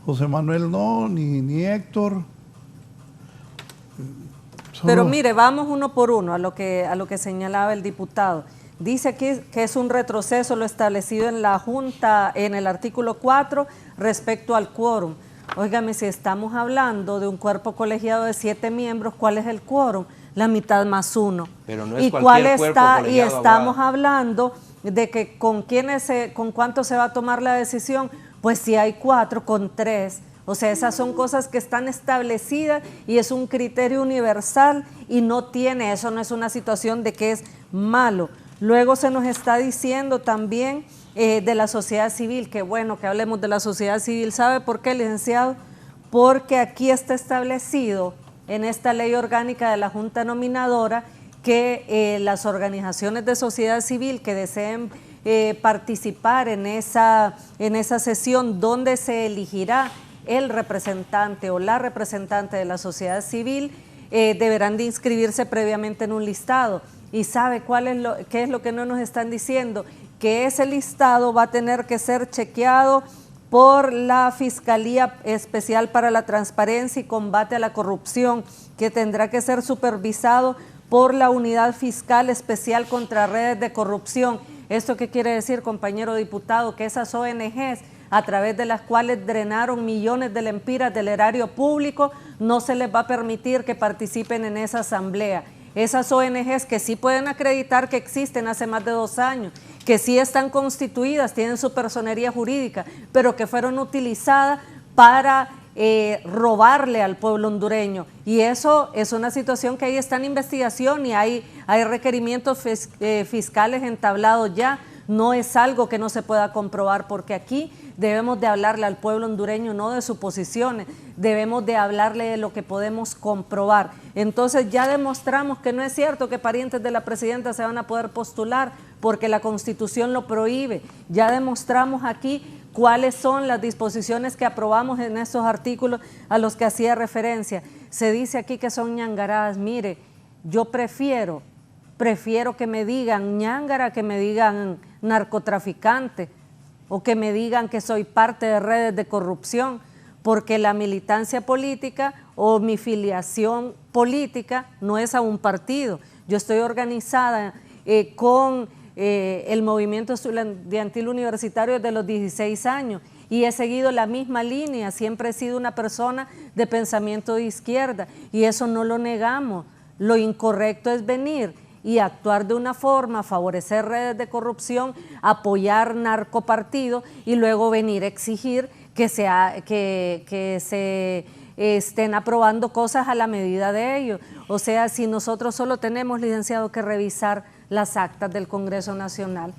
José Manuel no, ni Héctor. Pero mire, vamos uno por uno a lo que señalaba el diputado. Dice aquí que es un retroceso lo establecido en la Junta en el artículo 4 respecto al quórum. Óigame, si estamos hablando de un cuerpo colegiado de 7 miembros, ¿cuál es el quórum? La mitad más 1. Pero no es cualquier cuerpo colegiado, y estamos hablando de que con cuánto se va a tomar la decisión, pues si hay 4, con 3. O sea, esas son cosas que están establecidas y es un criterio universal y eso no es una situación de que es malo. Luego se nos está diciendo también de la sociedad civil, que bueno que hablemos de la sociedad civil. ¿Sabe por qué, licenciado? Porque aquí está establecido en esta ley orgánica de la Junta Nominadora que las organizaciones de sociedad civil que deseen participar en esa sesión donde se elegirá el representante o la representante de la sociedad civil deberán de inscribirse previamente en un listado. ¿Y sabe qué es lo que no nos están diciendo? Que ese listado va a tener que ser chequeado por la Fiscalía Especial para la Transparencia y Combate a la Corrupción, que tendrá que ser supervisado por la Unidad Fiscal Especial contra Redes de Corrupción. ¿Esto qué quiere decir, compañero diputado? Que esas ONGs, a través de las cuales drenaron millones de lempiras del erario público, no se les va a permitir que participen en esa asamblea. Esas ONGs que sí pueden acreditar que existen hace más de 2 años, que sí están constituidas, tienen su personería jurídica, pero que fueron utilizadas para robarle al pueblo hondureño. Y eso es una situación que ahí está en investigación y hay requerimientos fiscales entablados ya. No es algo que no se pueda comprobar, porque aquí debemos de hablarle al pueblo hondureño no de suposiciones, debemos de hablarle de lo que podemos comprobar. Entonces ya demostramos que no es cierto que parientes de la presidenta se van a poder postular porque la Constitución lo prohíbe. Ya demostramos aquí cuáles son las disposiciones que aprobamos en estos artículos a los que hacía referencia. Se dice aquí que son ñangaradas. Mire, yo prefiero que me digan ñángara, que me digan narcotraficante o que me digan que soy parte de redes de corrupción, porque la militancia política o mi filiación política no es a un partido. Yo estoy organizada con el movimiento estudiantil universitario desde los 16 años y he seguido la misma línea, siempre he sido una persona de pensamiento de izquierda y eso no lo negamos. Lo incorrecto es venir y actuar de una forma, favorecer redes de corrupción, apoyar narcopartidos y luego venir a exigir que se estén aprobando cosas a la medida de ellos. O sea, si nosotros solo tenemos, licenciado, que revisar las actas del Congreso Nacional.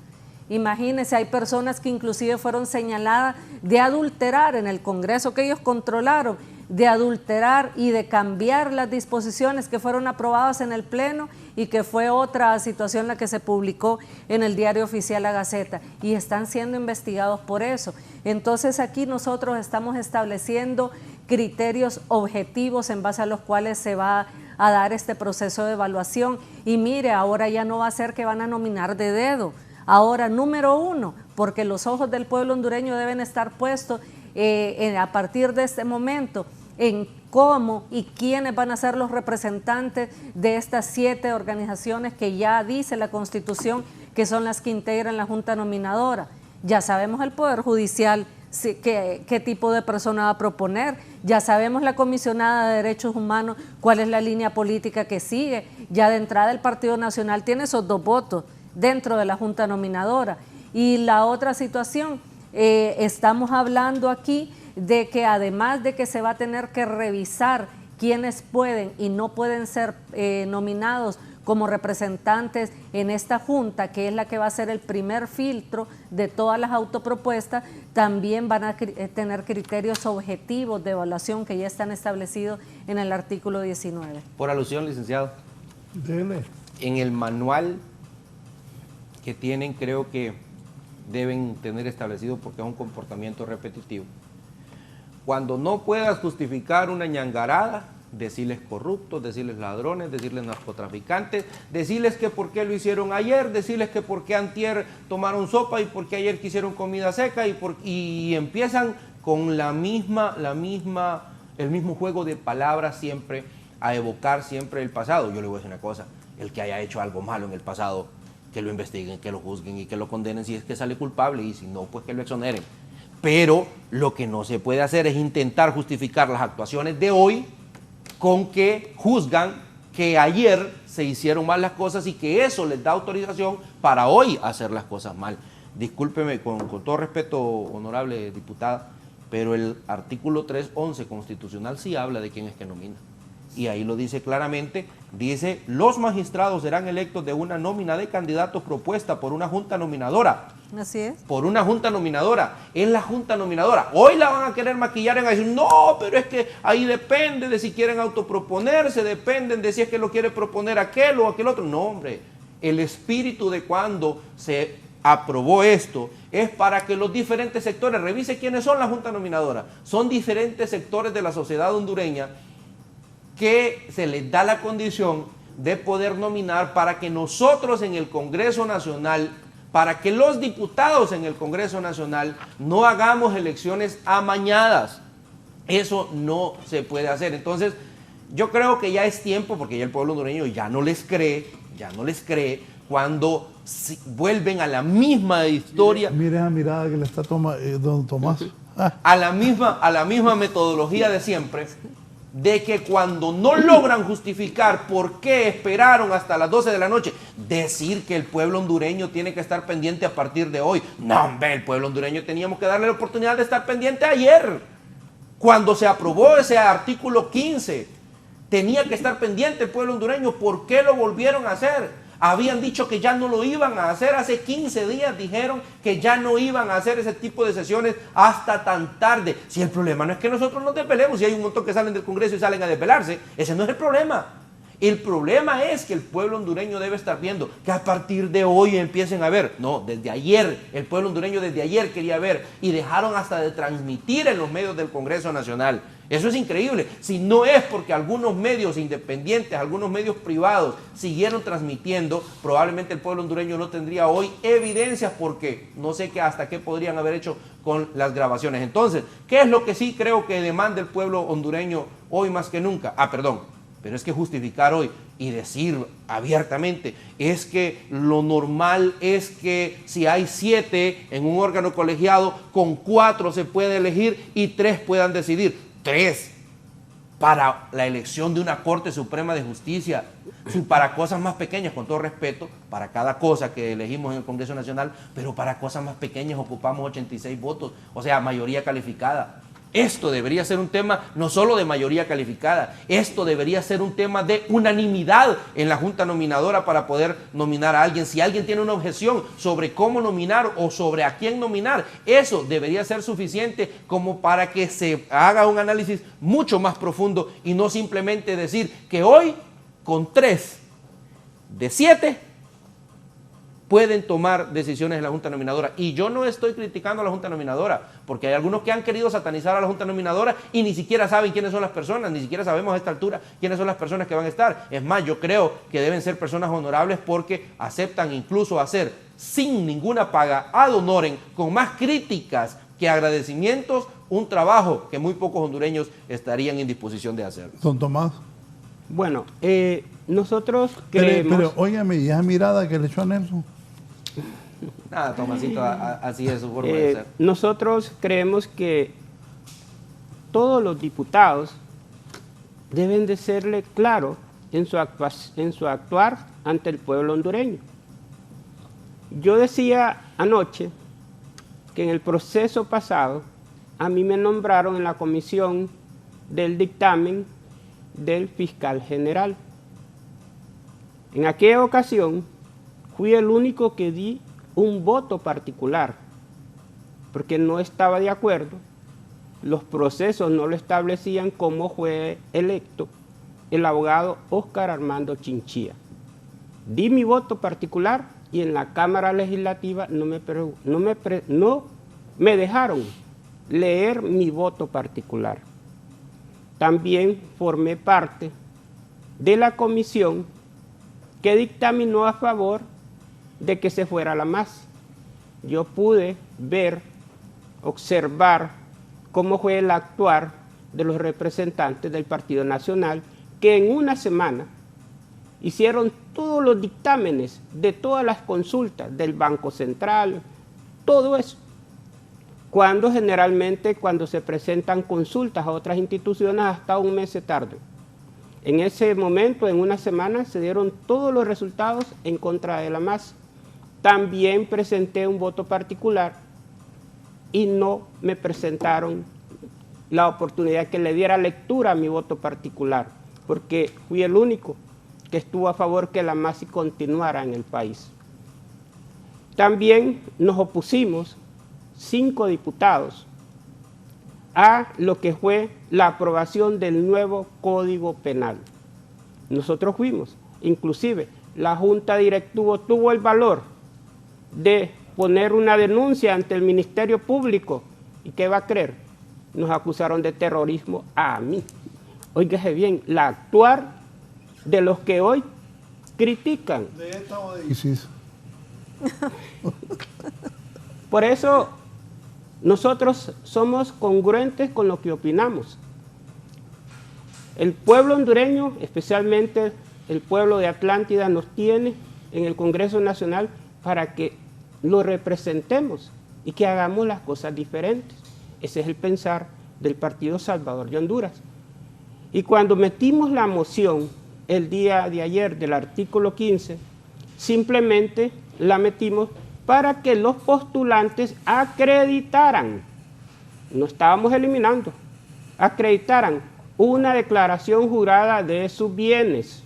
Imagínense, hay personas que inclusive fueron señaladas de adulterar en el Congreso que ellos controlaron, de adulterar y de cambiar las disposiciones que fueron aprobadas en el Pleno y que fue otra situación la que se publicó en el Diario Oficial La Gaceta y están siendo investigados por eso. Entonces aquí nosotros estamos estableciendo criterios objetivos en base a los cuales se va a dar este proceso de evaluación y mire, ahora ya no va a ser que van a nominar de dedo. Ahora, número 1, porque los ojos del pueblo hondureño deben estar puestos a partir de este momento en cómo y quiénes van a ser los representantes de estas 7 organizaciones que ya dice la Constitución que son las que integran la Junta Nominadora. Ya sabemos el Poder Judicial qué tipo de persona va a proponer. Ya sabemos la comisionada de Derechos Humanos cuál es la línea política que sigue. Ya de entrada el Partido Nacional tiene esos 2 votos dentro de la Junta Nominadora. Y la otra situación, estamos hablando aquí de que además de que se va a tener que revisar quiénes pueden y no pueden ser nominados como representantes en esta junta, que es la que va a ser el primer filtro de todas las autopropuestas, también van a tener criterios objetivos de evaluación que ya están establecidos en el artículo 19. Por alusión, licenciado. Dele. En el manual que tienen, creo que deben tener establecido, porque es un comportamiento repetitivo. Cuando no puedas justificar una ñangarada, decirles corruptos, decirles ladrones, decirles narcotraficantes, decirles que por qué lo hicieron ayer, decirles que por qué antier tomaron sopa y por qué ayer quisieron comida seca y empiezan con el mismo juego de palabras siempre, a evocar siempre el pasado. Yo le voy a decir una cosa, el que haya hecho algo malo en el pasado, que lo investiguen, que lo juzguen y que lo condenen si es que sale culpable, y si no, pues que lo exoneren. Pero lo que no se puede hacer es intentar justificar las actuaciones de hoy con que juzgan que ayer se hicieron mal las cosas y que eso les da autorización para hoy hacer las cosas mal. Discúlpeme, con todo respeto, honorable diputada, pero el artículo 311 constitucional sí habla de quién es que nomina. Y ahí lo dice claramente, dice, los magistrados serán electos de una nómina de candidatos propuesta por una junta nominadora. Así es. Por una junta nominadora. Es la junta nominadora. Hoy la van a querer maquillar en decir, no, pero es que ahí depende de si quieren autoproponerse, dependen de si es que lo quiere proponer aquel o aquel otro. No, hombre, el espíritu de cuando se aprobó esto es para que los diferentes sectores, revise quiénes son la junta nominadora. Son diferentes sectores de la sociedad hondureña que se les da la condición de poder nominar para que nosotros en el Congreso Nacional, para que los diputados en el Congreso Nacional no hagamos elecciones amañadas. Eso no se puede hacer. Entonces, yo creo que ya es tiempo, porque ya el pueblo hondureño ya no les cree cuando vuelven a la misma historia. Mire esa mirada que le está don Tomás. A la misma metodología de siempre, de que cuando no logran justificar por qué esperaron hasta las 12 de la noche, decir que el pueblo hondureño tiene que estar pendiente a partir de hoy. No, hombre, el pueblo hondureño teníamos que darle la oportunidad de estar pendiente ayer. Cuando se aprobó ese artículo 15, tenía que estar pendiente el pueblo hondureño. ¿Por qué lo volvieron a hacer? Habían dicho que ya no lo iban a hacer, hace 15 días dijeron que ya no iban a hacer ese tipo de sesiones hasta tan tarde. Si el problema no es que nosotros nos desvelemos, si hay un montón que salen del Congreso y salen a desvelarse, ese no es el problema. El problema es que el pueblo hondureño debe estar viendo que a partir de hoy empiecen a ver. No, desde ayer, el pueblo hondureño desde ayer quería ver y dejaron hasta de transmitir en los medios del Congreso Nacional. Eso es increíble. Si no es porque algunos medios independientes, algunos medios privados siguieron transmitiendo, probablemente el pueblo hondureño no tendría hoy evidencias, porque no sé hasta qué podrían haber hecho con las grabaciones. Entonces, ¿qué es lo que sí creo que demanda el pueblo hondureño hoy más que nunca? Pero es que justificar hoy y decir abiertamente es que lo normal es que si hay 7 en un órgano colegiado, con 4 se puede elegir y 3 puedan decidir. 3 para la elección de una Corte Suprema de Justicia, para cosas más pequeñas, con todo respeto, para cada cosa que elegimos en el Congreso Nacional, pero para cosas más pequeñas ocupamos 86 votos, o sea, mayoría calificada. Esto debería ser un tema no solo de mayoría calificada, esto debería ser un tema de unanimidad en la Junta Nominadora para poder nominar a alguien. Si alguien tiene una objeción sobre cómo nominar o sobre a quién nominar, eso debería ser suficiente como para que se haga un análisis mucho más profundo y no simplemente decir que hoy con 3 de 7 pueden tomar decisiones en la Junta Nominadora. Y yo no estoy criticando a la Junta Nominadora, porque hay algunos que han querido satanizar a la Junta Nominadora y ni siquiera saben quiénes son las personas, ni siquiera sabemos a esta altura quiénes son las personas que van a estar. Es más, yo creo que deben ser personas honorables porque aceptan incluso hacer sin ninguna paga, ad honorem, con más críticas que agradecimientos, un trabajo que muy pocos hondureños estarían en disposición de hacer. Don Tomás. Bueno, nosotros creemos... Pero óigame, ¿y esa mirada que le echó a Nelson? Nada, Tomasito, así es su forma de ser. Nosotros creemos que todos los diputados deben de serle claros en su actuar ante el pueblo hondureño. Yo decía anoche que en el proceso pasado a mí me nombraron en la comisión del dictamen del fiscal general. En aquella ocasión fui el único que di un voto particular, porque no estaba de acuerdo, los procesos no lo establecían como fue electo el abogado Óscar Armando Chinchilla. Di mi voto particular y en la Cámara Legislativa no me dejaron leer mi voto particular. También formé parte de la comisión que dictaminó a favor de que se fuera la MAS. Yo pude ver, observar cómo fue el actuar de los representantes del Partido Nacional, que en una semana hicieron todos los dictámenes de todas las consultas del Banco Central, todo eso. Cuando generalmente cuando se presentan consultas a otras instituciones hasta un mes se tarda. En ese momento, en una semana, se dieron todos los resultados en contra de la MAS. También presenté un voto particular y no me presentaron la oportunidad que le diera lectura a mi voto particular, porque fui el único que estuvo a favor que la MAS continuara en el país. También nos opusimos 5 diputados a lo que fue la aprobación del nuevo Código Penal. Nosotros fuimos, inclusive la Junta Directiva tuvo el valor de poner una denuncia ante el Ministerio Público. ¿Y qué va a creer? Nos acusaron de terrorismo a mí. Óigase bien, la actuar de los que hoy critican. ¿De ETA o de ISIS? Por eso nosotros somos congruentes con lo que opinamos. El pueblo hondureño, especialmente el pueblo de Atlántida, nos tiene en el Congreso Nacional para que lo representemos y que hagamos las cosas diferentes. Ese es el pensar del Partido Salvador de Honduras. Y cuando metimos la moción el día de ayer del artículo 15, simplemente la metimos para que los postulantes acreditaran, no estábamos eliminando, acreditaran una declaración jurada de sus bienes,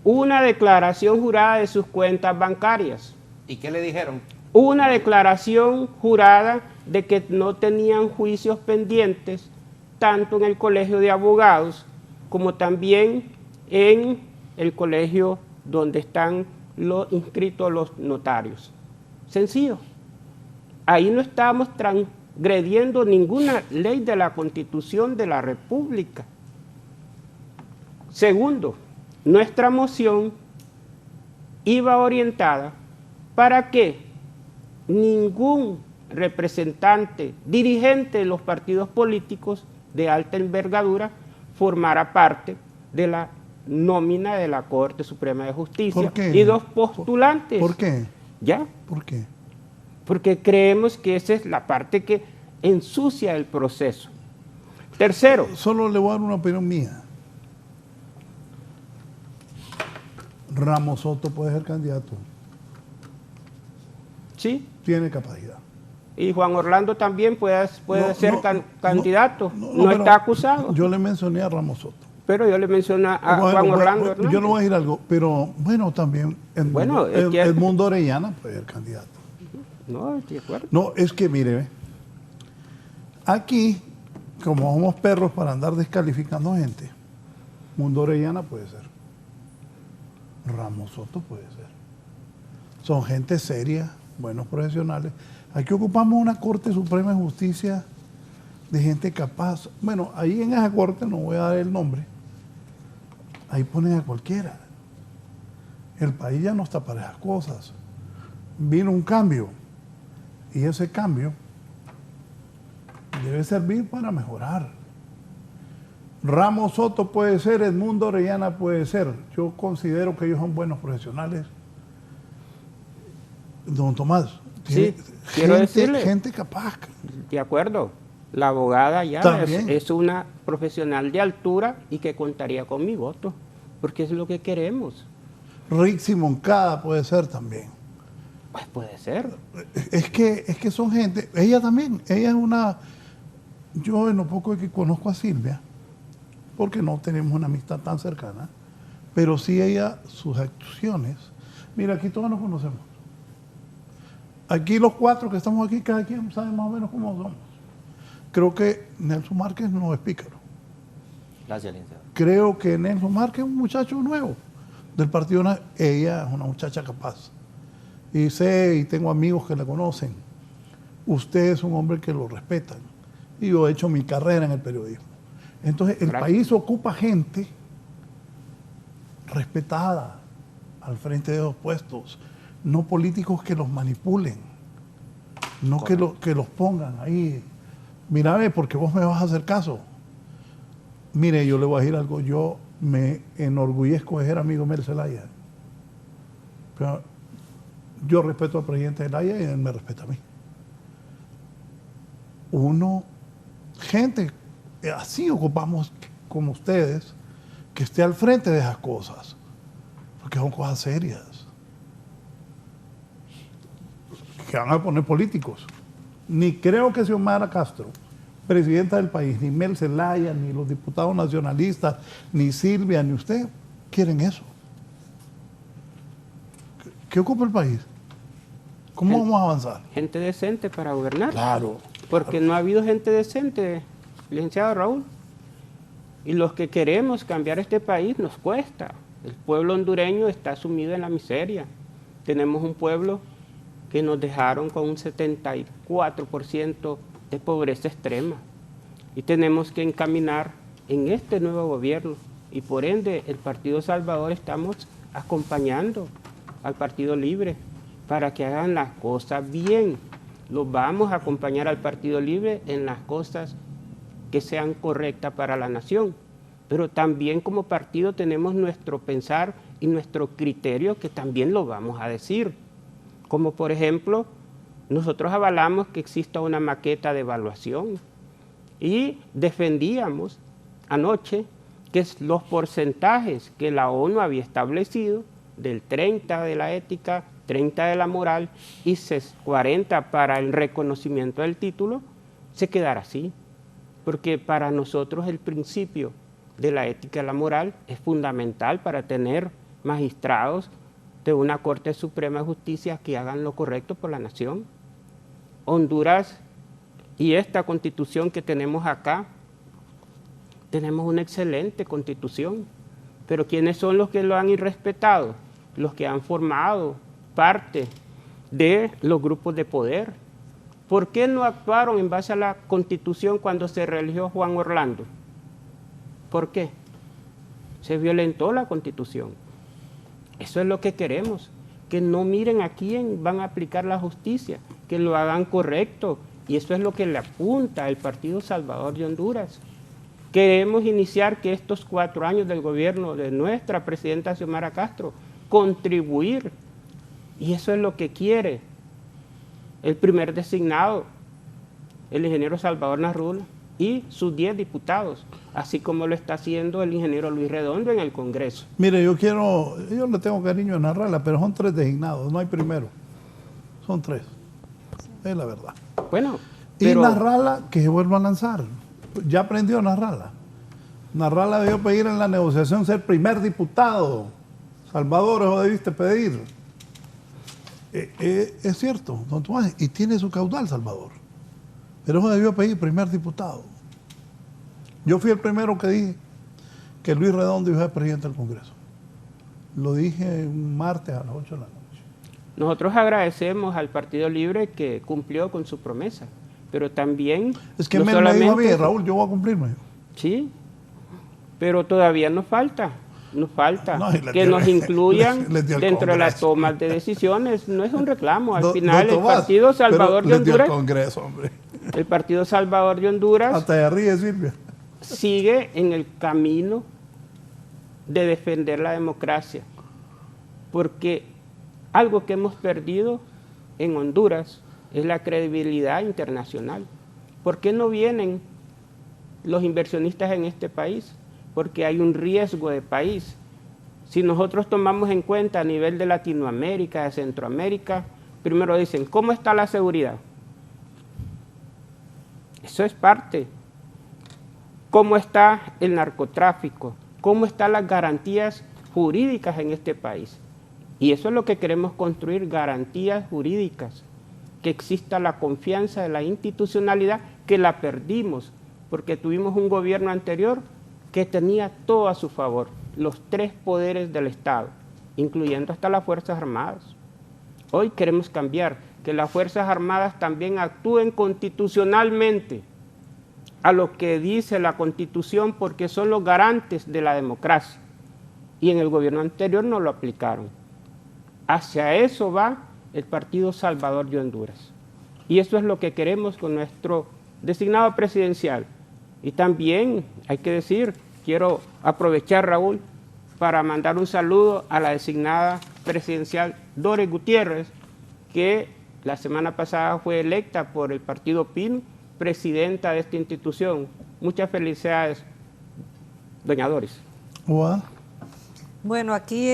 una declaración jurada de sus cuentas bancarias. ¿Y qué le dijeron? Una declaración jurada de que no tenían juicios pendientes, tanto en el Colegio de Abogados como también en el colegio donde están inscritos los notarios. Sencillo. Ahí no estábamos transgrediendo ninguna ley de la Constitución de la República. Segundo, nuestra moción iba orientada para que ningún representante, dirigente de los partidos políticos de alta envergadura formara parte de la nómina de la Corte Suprema de Justicia. ¿Por qué? Y 2 postulantes. ¿Por qué? ¿Ya? ¿Por qué? Porque creemos que esa es la parte que ensucia el proceso. Tercero. Solo le voy a dar una opinión mía. Ramos Soto puede ser candidato. Sí. Tiene capacidad. Y Juan Orlando también puede ser candidato. No está acusado. Yo le mencioné a Ramos Soto. Pero yo le mencioné a Juan Orlando Hernández. Yo le voy a decir algo, pero bueno, también Edmundo Orellana puede ser candidato. No, estoy de acuerdo. No, es que mire, aquí, como somos perros para andar descalificando gente, Edmundo Orellana puede ser. Ramos Soto puede ser. Son gente seria, buenos profesionales. Aquí ocupamos una Corte Suprema de Justicia de gente capaz. Bueno, ahí en esa corte, no voy a dar el nombre, ahí ponen a cualquiera. El país ya no está para esas cosas. Vino un cambio y ese cambio debe servir para mejorar. Ramos Soto puede ser, Edmundo Orellana puede ser. Yo considero que ellos son buenos profesionales. Don Tomás, Sí, quiero decirle. Gente capaz. De acuerdo. La abogada ya es una profesional de altura y que contaría con mi voto, porque es lo que queremos. Rixi Moncada puede ser también. Pues puede ser. Es que son gente, ella también, ella es una, yo en lo poco que conozco a Silvia, porque no tenemos una amistad tan cercana, pero sí ella, sus acciones, mira, aquí todos nos conocemos. Aquí los 4 que estamos aquí, cada quien sabe más o menos cómo somos. Creo que Nelson Márquez no es pícaro. Gracias, licenciado. Creo que Nelson Márquez es un muchacho nuevo del partido. Ella es una muchacha capaz. Y sé, y tengo amigos que la conocen. Usted es un hombre que lo respetan. Y yo he hecho mi carrera en el periodismo. Entonces, el país ocupa gente respetada al frente de los puestos, no políticos que los manipulen, no que los pongan ahí. Mírame, porque vos me vas a hacer caso. Mire, yo le voy a decir algo. Yo me enorgullezco de ser amigo de Mel Zelaya. Pero yo respeto al presidente Zelaya y él me respeta a mí. Gente, así ocupamos como ustedes, que esté al frente de esas cosas, porque son cosas serias, que van a poner políticos. Ni creo que Xiomara Castro, presidenta del país, ni Mel Zelaya, ni los diputados nacionalistas, ni Silvia, ni usted, quieren eso. ¿Qué ocupa el país? ¿Cómo vamos a avanzar? Gente decente para gobernar. Claro. Porque no ha habido gente decente, licenciado Raúl. Y los que queremos cambiar este país nos cuesta. El pueblo hondureño está sumido en la miseria. Tenemos un pueblo que nos dejaron con un 74% de pobreza extrema. Y tenemos que encaminar en este nuevo gobierno. Y por ende, el Partido Salvador estamos acompañando al Partido Libre para que hagan las cosas bien. Los vamos a acompañar al Partido Libre en las cosas que sean correctas para la nación. Pero también como partido tenemos nuestro pensar y nuestro criterio que también lo vamos a decir. Como por ejemplo, nosotros avalamos que exista una maqueta de evaluación y defendíamos anoche que los porcentajes que la ONU había establecido del 30 de la ética, 30 de la moral y 40 para el reconocimiento del título, se quedara así. Porque para nosotros el principio de la ética y la moral es fundamental para tener magistrados de una Corte Suprema de Justicia que hagan lo correcto por la nación. Honduras y esta constitución que tenemos acá, tenemos una excelente constitución, pero ¿quiénes son los que lo han irrespetado? Los que han formado parte de los grupos de poder. ¿Por qué no actuaron en base a la Constitución cuando se reeligió Juan Orlando? ¿Por qué? Se violentó la Constitución. Eso es lo que queremos, que no miren a quién van a aplicar la justicia, que lo hagan correcto, y eso es lo que le apunta el Partido Salvador de Honduras. Queremos iniciar que estos 4 años del gobierno de nuestra presidenta Xiomara Castro, contribuir, y eso es lo que quiere el primer designado, el ingeniero Salvador Narrula, y sus 10 diputados, así como lo está haciendo el ingeniero Luis Redondo en el Congreso. Mire, yo le tengo cariño a Narrala, pero son 3 designados, no hay primero, son 3, es la verdad. Bueno, pero... Y Narrala, que se vuelva a lanzar, ya aprendió Narrala. Narrala debió pedir en la negociación ser primer diputado. Salvador, eso debiste pedir. Es cierto, don Tomás, y tiene su caudal Salvador. Pero eso debió pedir primer diputado. Yo fui el primero que dije que Luis Redondo iba a ser presidente del Congreso. Lo dije un martes a las 8 de la noche. Nosotros agradecemos al Partido Libre que cumplió con su promesa, pero también... Es que no me dijo a mí, Raúl, yo voy a cumplirme. Sí, pero todavía nos falta que nos incluyan dentro de las tomas de decisiones. No es un reclamo, al final el Partido Salvador de Honduras, el Partido Salvador de Honduras hasta allá ríe, Silvia, sigue en el camino de defender la democracia, porque algo que hemos perdido en Honduras es la credibilidad internacional. ¿Por qué no vienen los inversionistas en este país? Porque hay un riesgo de país. Si nosotros tomamos en cuenta a nivel de Latinoamérica, de Centroamérica, primero dicen, ¿cómo está la seguridad? Eso es parte. ¿Cómo está el narcotráfico? ¿Cómo están las garantías jurídicas en este país? Y eso es lo que queremos construir, garantías jurídicas, que exista la confianza de la institucionalidad, que la perdimos, porque tuvimos un gobierno anterior que tenía todo a su favor, los 3 poderes del Estado, incluyendo hasta las Fuerzas Armadas. Hoy queremos cambiar, que las Fuerzas Armadas también actúen constitucionalmente a lo que dice la Constitución, porque son los garantes de la democracia. Y en el gobierno anterior no lo aplicaron. Hacia eso va el Partido Salvador de Honduras. Y eso es lo que queremos con nuestro designado presidencial. Y también, hay que decir, quiero aprovechar, Raúl, para mandar un saludo a la designada presidencial Doris Gutiérrez, que la semana pasada fue electa por el Partido PIN, presidenta de esta institución. Muchas felicidades, doña Doris. Bueno, aquí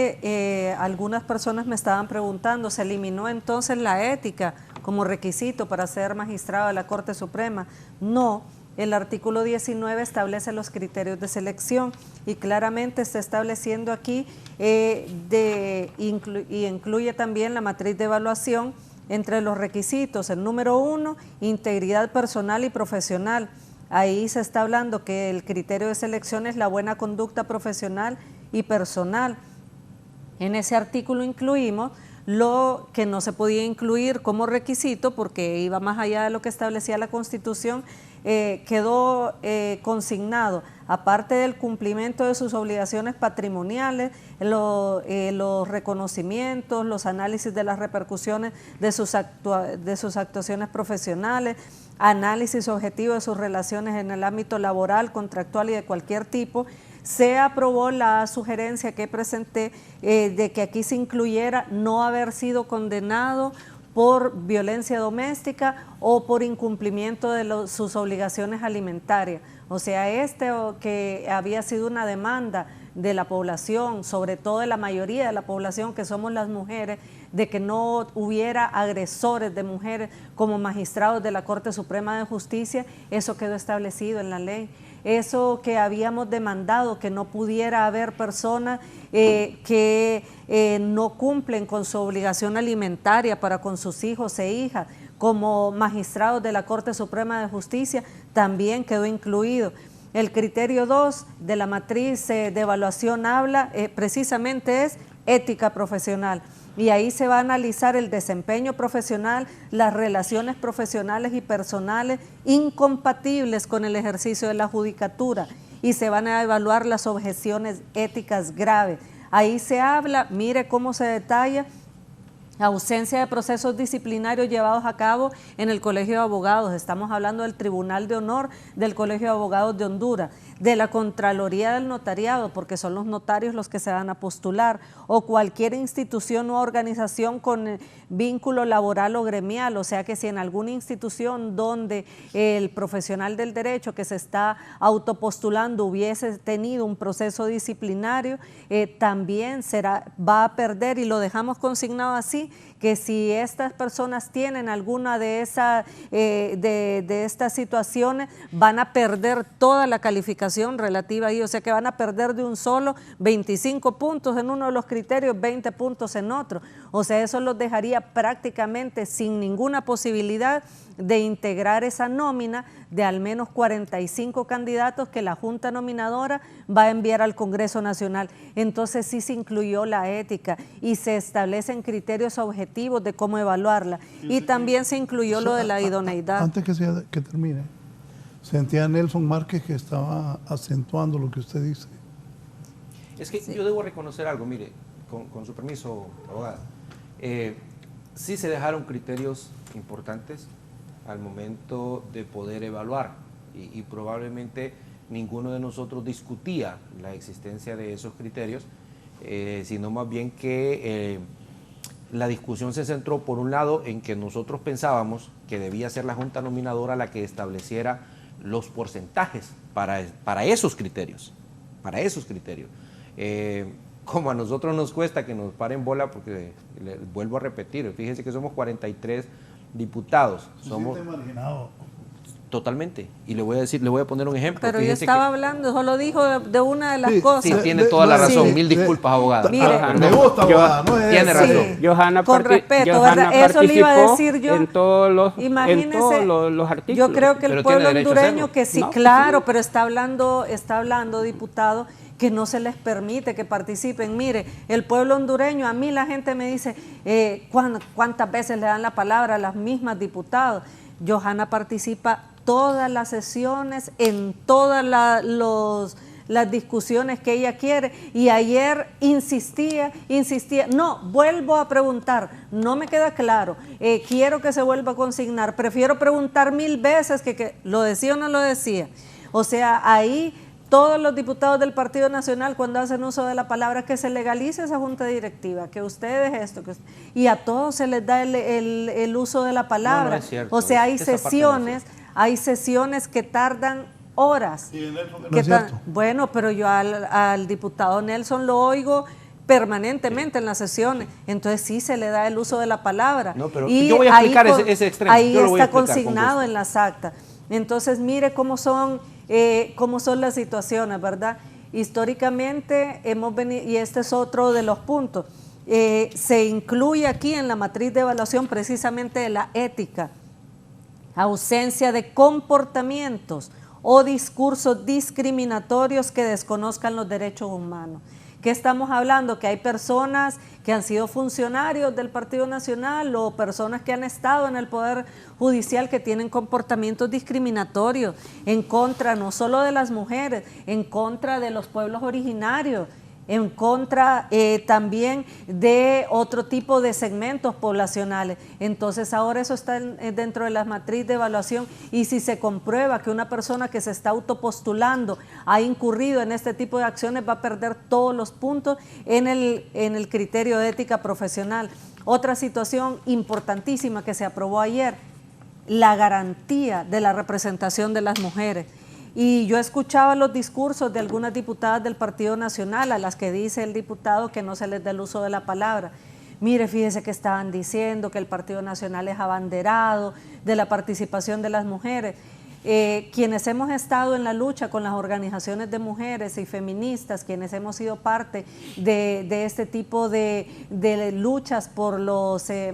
algunas personas me estaban preguntando, ¿se eliminó entonces la ética como requisito para ser magistrado de la Corte Suprema? No, el artículo 19 establece los criterios de selección y claramente está estableciendo aquí y incluye también la matriz de evaluación entre los requisitos. El número 1, integridad personal y profesional. Ahí se está hablando que el criterio de selección es la buena conducta profesional y personal. En ese artículo incluimos lo que no se podía incluir como requisito porque iba más allá de lo que establecía la Constitución, quedó consignado, aparte del cumplimiento de sus obligaciones patrimoniales, los reconocimientos, los análisis de las repercusiones de sus actuaciones profesionales, análisis objetivo de sus relaciones en el ámbito laboral, contractual y de cualquier tipo. Se aprobó la sugerencia que presenté de que aquí se incluyera no haber sido condenado por violencia doméstica o por incumplimiento de sus obligaciones alimentarias. O sea, que había sido una demanda de la población, sobre todo de la mayoría de la población que somos las mujeres, de que no hubiera agresores de mujeres como magistrados de la Corte Suprema de Justicia, eso quedó establecido en la ley. Eso que habíamos demandado, que no pudiera haber personas que no cumplen con su obligación alimentaria para con sus hijos e hijas, como magistrados de la Corte Suprema de Justicia, también quedó incluido. El criterio 2 de la matriz de evaluación habla, precisamente es ética profesional. Y ahí se va a analizar el desempeño profesional, las relaciones profesionales y personales incompatibles con el ejercicio de la judicatura y se van a evaluar las objeciones éticas graves. Ahí se habla, mire cómo se detalla, ausencia de procesos disciplinarios llevados a cabo en el Colegio de Abogados. Estamos hablando del Tribunal de Honor del Colegio de Abogados de Honduras, de la Contraloría del Notariado, porque son los notarios los que se van a postular, o cualquier institución o organización con vínculo laboral o gremial. O sea que si en alguna institución donde el profesional del derecho que se está autopostulando hubiese tenido un proceso disciplinario, también va a perder, y lo dejamos consignado así, que si estas personas tienen alguna de estas situaciones, van a perder toda la calificación relativa a ello, o sea que van a perder de un solo 25 puntos en uno de los criterios, 20 puntos en otro. O sea, eso los dejaría prácticamente sin ninguna posibilidad de integrar esa nómina de al menos 45 candidatos que la Junta Nominadora va a enviar al Congreso Nacional. Entonces sí se incluyó la ética y se establecen criterios objetivos de cómo evaluarla. Y también se incluyó lo de la idoneidad. Antes que termine, sentía Nelson Márquez que estaba acentuando lo que usted dice. Es que yo debo reconocer algo, mire, con su permiso, abogada. Sí se dejaron criterios importantes al momento de poder evaluar y probablemente ninguno de nosotros discutía la existencia de esos criterios, sino más bien que la discusión se centró por un lado en que nosotros pensábamos que debía ser la Junta Nominadora la que estableciera los porcentajes para esos criterios, como a nosotros nos cuesta que nos paren bola, porque vuelvo a repetir, fíjense que somos 43 diputados, somos totalmente, y le voy a poner un ejemplo. Pero yo estaba hablando, solo dijo de una de las cosas. Sí, tiene toda la razón, mil disculpas, abogada. Me gusta, abogada, tiene razón. Johanna con respeto, ¿verdad? Eso le iba a decir yo. En todos los artículos. Yo creo que el pueblo hondureño, que sí, claro, pero está hablando, diputado, que no se les permite que participen. Mire, el pueblo hondureño, a mí la gente me dice, ¿cuántas veces le dan la palabra a las mismas diputadas? Johanna participa todas las sesiones, en todas las discusiones que ella quiere, y ayer insistía, no, vuelvo a preguntar, no me queda claro, quiero que se vuelva a consignar, prefiero preguntar 1000 veces que lo decía o no lo decía. O sea, ahí todos los diputados del Partido Nacional, cuando hacen uso de la palabra, que se legalice esa junta directiva, que ustedes esto, y a todos se les da el uso de la palabra. No es cierto. O sea, hay sesiones que tardan horas. Bueno, pero yo al diputado Nelson lo oigo permanentemente en las sesiones, entonces sí se le da el uso de la palabra. No, pero y yo voy a explicar ese extremo. Ahí está consignado en las actas. Entonces mire cómo son las situaciones, ¿verdad? Históricamente hemos venido, y este es otro de los puntos, se incluye aquí en la matriz de evaluación precisamente de la ética, ausencia de comportamientos o discursos discriminatorios que desconozcan los derechos humanos. ¿Qué estamos hablando? Que hay personas que han sido funcionarios del Partido Nacional o personas que han estado en el Poder Judicial que tienen comportamientos discriminatorios en contra no solo de las mujeres, en contra de los pueblos originarios, en contra también de otro tipo de segmentos poblacionales. Entonces ahora eso está dentro de la matriz de evaluación, y si se comprueba que una persona que se está autopostulando ha incurrido en este tipo de acciones, va a perder todos los puntos en el criterio de ética profesional. Otra situación importantísima que se aprobó ayer, la garantía de la representación de las mujeres. Y yo escuchaba los discursos de algunas diputadas del Partido Nacional, a las que dice el diputado que no se les dé el uso de la palabra. Mire, fíjese que estaban diciendo que el Partido Nacional es abanderado de la participación de las mujeres. Quienes hemos estado en la lucha con las organizaciones de mujeres y feministas, quienes hemos sido parte de este tipo de luchas por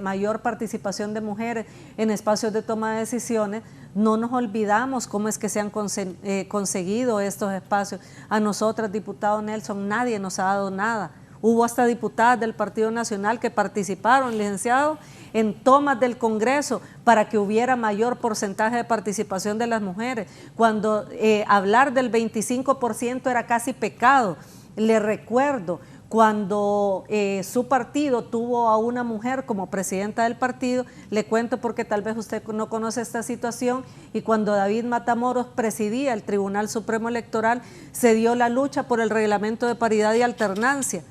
mayor participación de mujeres en espacios de toma de decisiones, no nos olvidamos cómo es que se han conseguido estos espacios. A nosotras, diputado Nelson, nadie nos ha dado nada. Hubo hasta diputadas del Partido Nacional que participaron, licenciados, en tomas del Congreso para que hubiera mayor porcentaje de participación de las mujeres, cuando hablar del 25% era casi pecado. Le recuerdo cuando su partido tuvo a una mujer como presidenta del partido, le cuento porque tal vez usted no conoce esta situación, y cuando David Matamoros presidía el Tribunal Supremo Electoral, se dio la lucha por el reglamento de paridad y alternancia.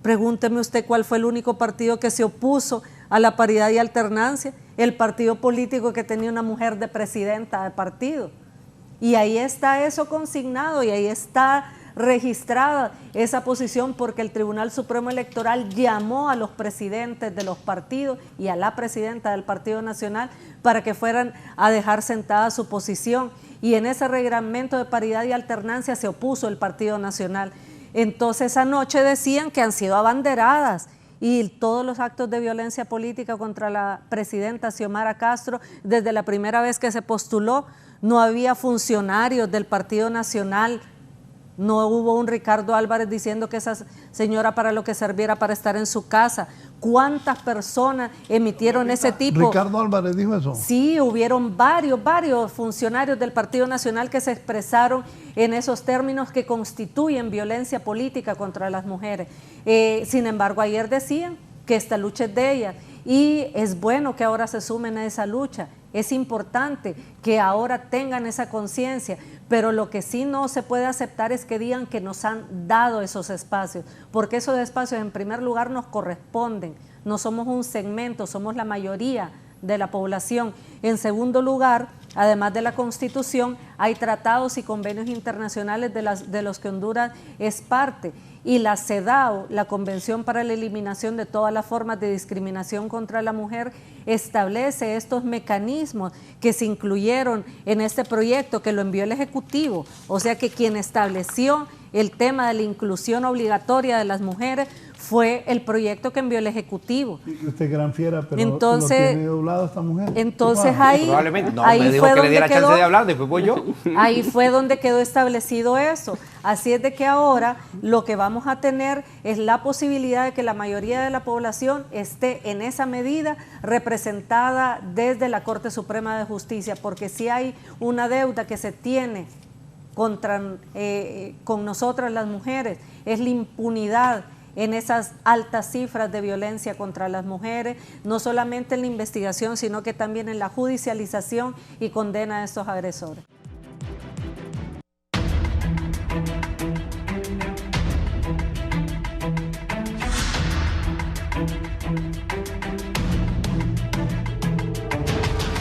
Pregúnteme usted cuál fue el único partido que se opuso a la paridad y alternancia, el partido político que tenía una mujer de presidenta de partido. Y ahí está eso consignado, y ahí está registrada esa posición, porque el Tribunal Supremo Electoral llamó a los presidentes de los partidos y a la presidenta del Partido Nacional para que fueran a dejar sentada su posición, y en ese reglamento de paridad y alternancia se opuso el Partido Nacional. Entonces anoche decían que han sido abanderadas, y todos los actos de violencia política contra la presidenta Xiomara Castro, desde la primera vez que se postuló, no había funcionarios del Partido Nacional, no hubo un Ricardo Álvarez diciendo que esa señora para lo que serviera para estar en su casa. ¿Cuántas personas emitieron ese tipo? ¿Ricardo Álvarez dijo eso? Sí, hubieron varios funcionarios del Partido Nacional que se expresaron en esos términos que constituyen violencia política contra las mujeres. Sin embargo, ayer decían que esta lucha es de ellas, y es bueno que ahora se sumen a esa lucha. Es importante que ahora tengan esa conciencia, pero lo que sí no se puede aceptar es que digan que nos han dado esos espacios, porque esos espacios en primer lugar nos corresponden, no somos un segmento, somos la mayoría de la población. En segundo lugar, además de la Constitución, hay tratados y convenios internacionales de los que Honduras es parte, y la CEDAW, la Convención para la Eliminación de todas las formas de discriminación contra la mujer, establece estos mecanismos que se incluyeron en este proyecto que lo envió el Ejecutivo, o sea que quien estableció el tema de la inclusión obligatoria de las mujeres fue el proyecto que envió el Ejecutivo. Y usted gran fiera, pero entonces, lo tiene doblado esta mujer. Entonces ahí, probablemente no, ahí me dijo fue que le diera donde quedó, chance de hablar, después voy yo. Ahí fue donde quedó establecido eso. Así es de que ahora lo que vamos a tener es la posibilidad de que la mayoría de la población esté en esa medida representada desde la Corte Suprema de Justicia, porque si hay una deuda que se tiene con nosotras las mujeres, es la impunidad en esas altas cifras de violencia contra las mujeres, no solamente en la investigación, sino que también en la judicialización y condena a estos agresores.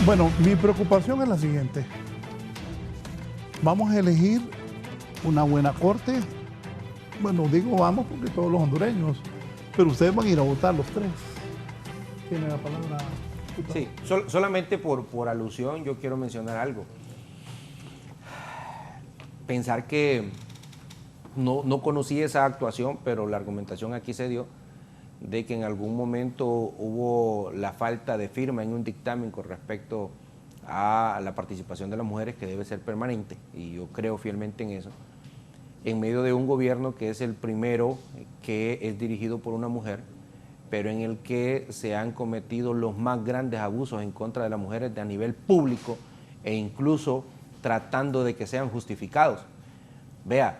Bueno, mi preocupación es la siguiente. Vamos a elegir una buena corte. Bueno, digo vamos porque todos los hondureños, pero ustedes van a ir a votar los tres. ¿Tiene la palabra? Sí, solamente por alusión yo quiero mencionar algo. Pensar que no conocí esa actuación, pero la argumentación aquí se dio de que en algún momento hubo la falta de firma en un dictamen con respecto a la participación de las mujeres, que debe ser permanente, y yo creo fielmente en eso, en medio de un gobierno que es el primero que es dirigido por una mujer, pero en el que se han cometido los más grandes abusos en contra de las mujeres a nivel público e incluso tratando de que sean justificados. Vea,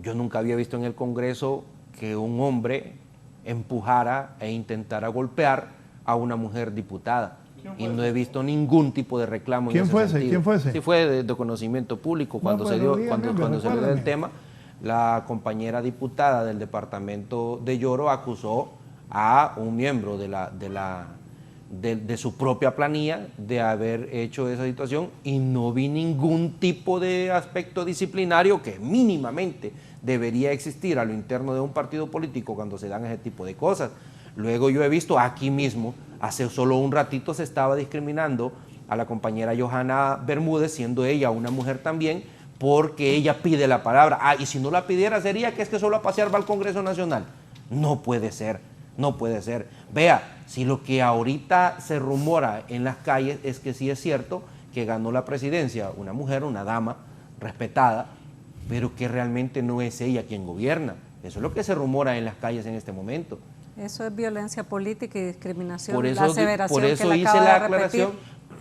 yo nunca había visto en el Congreso que un hombre empujara e intentara golpear a una mujer diputada. Y no he visto ningún tipo de reclamo en ese sentido. ¿Quién fue ese? Sí, fue de conocimiento público. Cuando se dio el tema, la compañera diputada del departamento de Lloro acusó a un miembro de su propia planilla de haber hecho esa situación, y no vi ningún tipo de aspecto disciplinario que mínimamente debería existir a lo interno de un partido político cuando se dan ese tipo de cosas. Luego yo he visto aquí mismo, hace solo un ratito se estaba discriminando a la compañera Johanna Bermúdez, siendo ella una mujer también, porque ella pide la palabra. Y si no la pidiera sería que es que solo a pasear va al Congreso Nacional. No puede ser, no puede ser. Vea, si lo que ahorita se rumora en las calles es que sí es cierto que ganó la presidencia una mujer, una dama respetada, pero que realmente no es ella quien gobierna. Eso es lo que se rumora en las calles en este momento. Eso es violencia política y discriminación. Por eso, la aseveración por eso que hice la aclaración.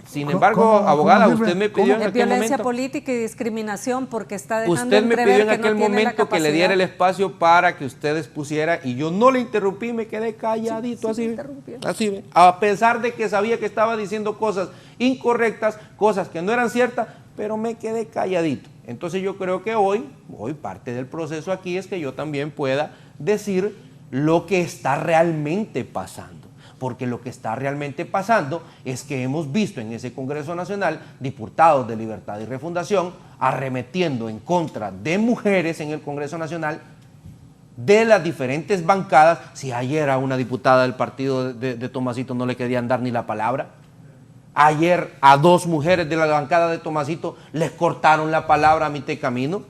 Sin embargo, abogada, usted me pidió en aquel momento... Es violencia política y discriminación porque está dejando usted me pidió en que aquel no momento que le diera el espacio para que usted expusiera, y yo no le interrumpí, me quedé calladito, así ve. A pesar de que sabía que estaba diciendo cosas incorrectas, cosas que no eran ciertas, pero me quedé calladito. Entonces yo creo que hoy parte del proceso aquí es que yo también pueda decir lo que está realmente pasando. Porque lo que está realmente pasando es que hemos visto en ese Congreso Nacional diputados de Libertad y Refundación arremetiendo en contra de mujeres en el Congreso Nacional, de las diferentes bancadas. Si ayer a una diputada del partido de Tomasito no le querían dar ni la palabra, ayer a dos mujeres de la bancada de Tomasito les cortaron la palabra a mitad de camino.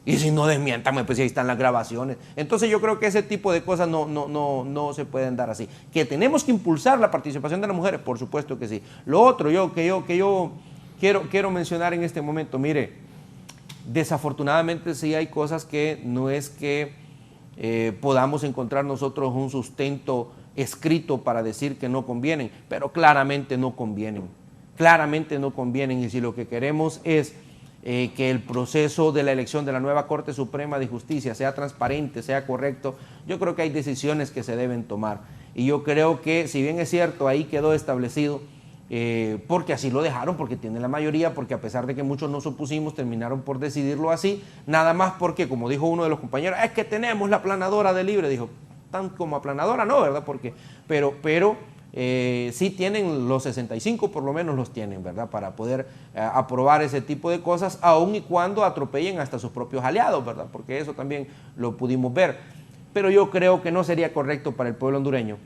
Y si no, desmiéntame, pues ahí están las grabaciones. Entonces yo creo que ese tipo de cosas no se pueden dar así. Que tenemos que impulsar la participación de las mujeres, por supuesto que sí. Lo otro que yo quiero mencionar en este momento, mire, desafortunadamente sí hay cosas que no es que podamos encontrar nosotros un sustento escrito para decir que no convienen, pero claramente no convienen. Claramente no convienen, y si lo que queremos es que el proceso de la elección de la nueva Corte Suprema de Justicia sea transparente, sea correcto, yo creo que hay decisiones que se deben tomar. Y yo creo que, si bien es cierto, ahí quedó establecido porque así lo dejaron, porque tienen la mayoría, porque a pesar de que muchos nos opusimos, terminaron por decidirlo así, nada más porque, como dijo uno de los compañeros, es que tenemos la aplanadora de Libre. Dijo, tan como aplanadora no, ¿verdad? Pero sí tienen los 65, por lo menos los tienen, ¿verdad? Para poder aprobar ese tipo de cosas, aun y cuando atropellen hasta sus propios aliados, ¿verdad? Porque eso también lo pudimos ver. Pero yo creo que no sería correcto para el pueblo hondureño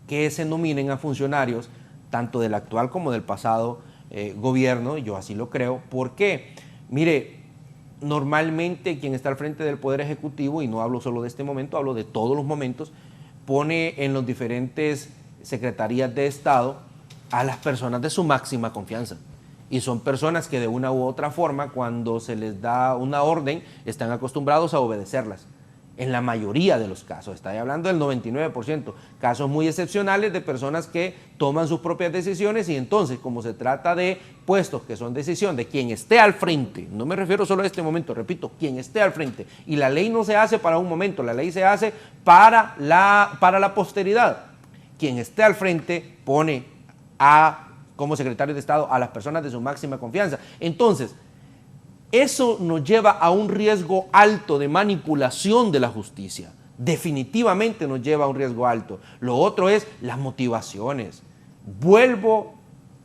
que se nominen a funcionarios tanto del actual como del pasado gobierno. Yo así lo creo. ¿Por qué? Mire, normalmente quien está al frente del Poder Ejecutivo, y no hablo solo de este momento, hablo de todos los momentos, pone en los diferentes secretarías de Estado a las personas de su máxima confianza. Y son personas que de una u otra forma, cuando se les da una orden, están acostumbrados a obedecerlas. En la mayoría de los casos, estoy hablando del 99%, casos muy excepcionales de personas que toman sus propias decisiones, y entonces, como se trata de puestos que son decisión de quien esté al frente, no me refiero solo a este momento, repito, quien esté al frente, y la ley no se hace para un momento, la ley se hace para la posteridad. Quien esté al frente pone como secretario de Estado a las personas de su máxima confianza. Entonces, eso nos lleva a un riesgo alto de manipulación de la justicia. Definitivamente nos lleva a un riesgo alto. Lo otro es las motivaciones. Vuelvo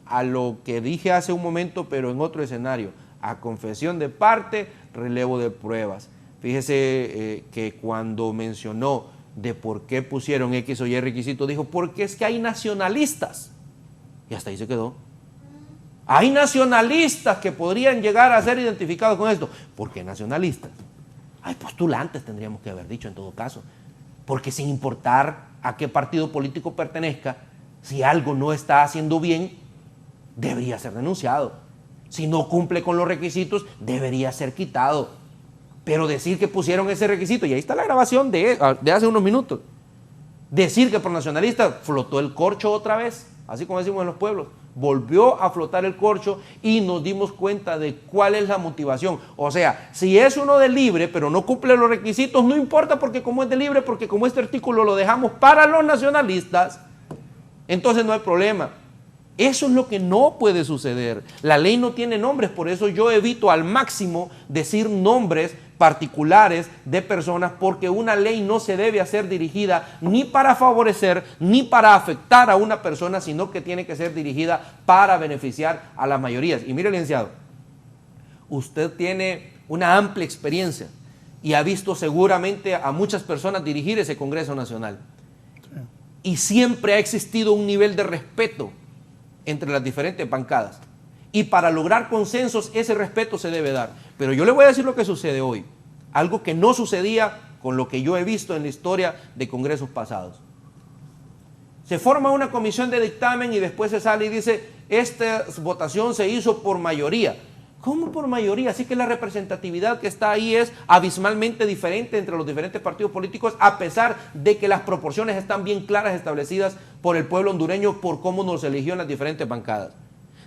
a lo que dije hace un momento, pero en otro escenario. A confesión de parte, relevo de pruebas. Fíjese que cuando mencionó de por qué pusieron X o Y requisito, dijo, porque es que hay nacionalistas. Y hasta ahí se quedó. Hay nacionalistas que podrían llegar a ser identificados con esto. ¿Por qué nacionalistas? Hay postulantes, tendríamos que haber dicho en todo caso. Porque sin importar a qué partido político pertenezca, si algo no está haciendo bien, debería ser denunciado. Si no cumple con los requisitos, debería ser quitado. Pero decir que pusieron ese requisito, y ahí está la grabación de hace unos minutos, decir que por nacionalistas flotó el corcho otra vez, así como decimos en los pueblos, volvió a flotar el corcho y nos dimos cuenta de cuál es la motivación. O sea, si es uno de Libre, pero no cumple los requisitos, no importa, porque como es de Libre, porque como este artículo lo dejamos para los nacionalistas, entonces no hay problema. Eso es lo que no puede suceder. La ley no tiene nombres, por eso yo evito al máximo decir nombres particulares de personas, porque una ley no se debe hacer dirigida ni para favorecer ni para afectar a una persona, sino que tiene que ser dirigida para beneficiar a las mayorías. Y mire, licenciado, usted tiene una amplia experiencia y ha visto seguramente a muchas personas dirigir ese Congreso Nacional. Sí. Y siempre ha existido un nivel de respeto entre las diferentes bancadas. Y para lograr consensos, ese respeto se debe dar. Pero yo le voy a decir lo que sucede hoy. Algo que no sucedía con lo que yo he visto en la historia de congresos pasados. Se forma una comisión de dictamen y después se sale y dice, esta votación se hizo por mayoría. ¿Cómo por mayoría? Así que la representatividad que está ahí es abismalmente diferente entre los diferentes partidos políticos, a pesar de que las proporciones están bien claras, establecidas por el pueblo hondureño, por cómo nos eligió en las diferentes bancadas.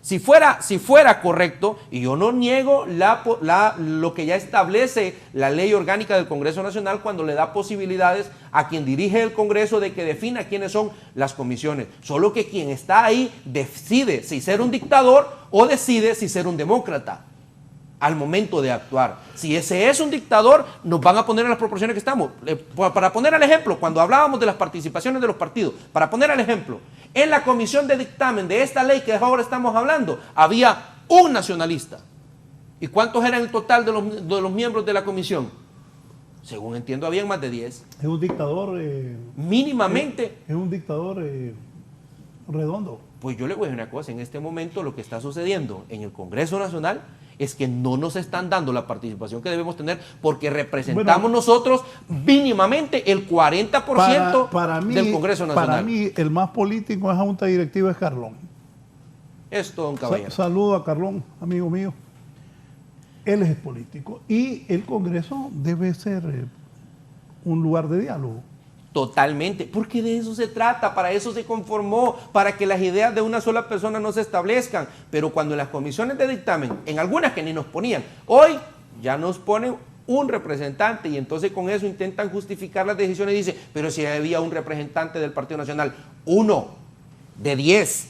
Si fuera correcto, y yo no niego lo que ya establece la ley orgánica del Congreso Nacional, cuando le da posibilidades a quien dirige el Congreso de que defina quiénes son las comisiones. Solo que quien está ahí decide si ser un dictador o decide si ser un demócrata al momento de actuar. Si ese es un dictador, nos van a poner en las proporciones que estamos. Para poner el ejemplo, cuando hablábamos de las participaciones de los partidos, para poner el ejemplo, en la comisión de dictamen de esta ley que ahora estamos hablando, había un nacionalista. ¿Y cuántos eran el total de los miembros de la comisión? Según entiendo, habían más de 10. Es un dictador... mínimamente. Es un dictador redondo. Pues yo le voy a decir una cosa, en este momento lo que está sucediendo en el Congreso Nacional es que no nos están dando la participación que debemos tener, porque representamos nosotros mínimamente el 40% del Congreso Nacional. Para mí, el más político en la Junta Directiva es Carlón. Esto, don Caballero. Saludo a Carlón, amigo mío. Él es político y el Congreso debe ser un lugar de diálogo. Totalmente, porque de eso se trata, para eso se conformó, para que las ideas de una sola persona no se establezcan. Pero cuando en las comisiones de dictamen, en algunas que ni nos ponían, hoy ya nos ponen un representante, y entonces con eso intentan justificar las decisiones y dicen, pero si había un representante del Partido Nacional, 1 de 10.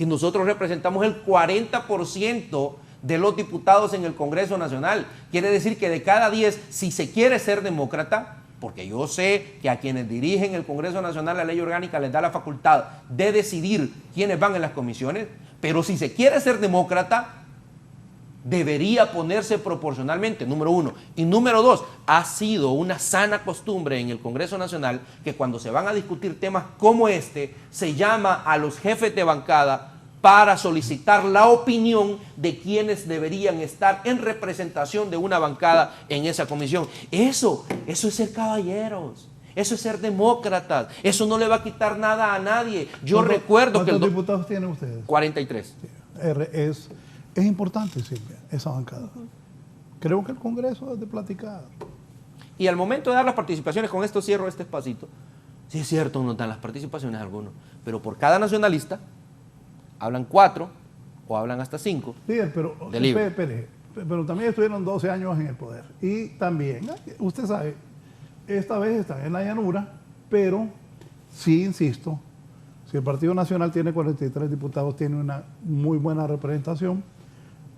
Si nosotros representamos el 40% de los diputados en el Congreso Nacional, quiere decir que de cada 10, si se quiere ser demócrata, porque yo sé que a quienes dirigen el Congreso Nacional la ley orgánica les da la facultad de decidir quiénes van en las comisiones, pero si se quiere ser demócrata, debería ponerse proporcionalmente, número uno. Y número dos, ha sido una sana costumbre en el Congreso Nacional que cuando se van a discutir temas como este, se llama a los jefes de bancada para solicitar la opinión de quienes deberían estar en representación de una bancada en esa comisión. Eso es ser caballeros. Eso es ser demócratas. Eso no le va a quitar nada a nadie. Yo recuerdo que... ¿Cuántos diputados tienen ustedes? 43. Es importante, Silvia, esa bancada. Creo que el Congreso es de platicar. Y al momento de dar las participaciones, con esto cierro este espacito, sí es cierto, nos dan las participaciones algunos, pero por cada nacionalista hablan 4 o hablan hasta 5 pero también estuvieron 12 años en el poder. Y también, usted sabe, esta vez están en la llanura, pero sí, insisto, si el Partido Nacional tiene 43 diputados, tiene una muy buena representación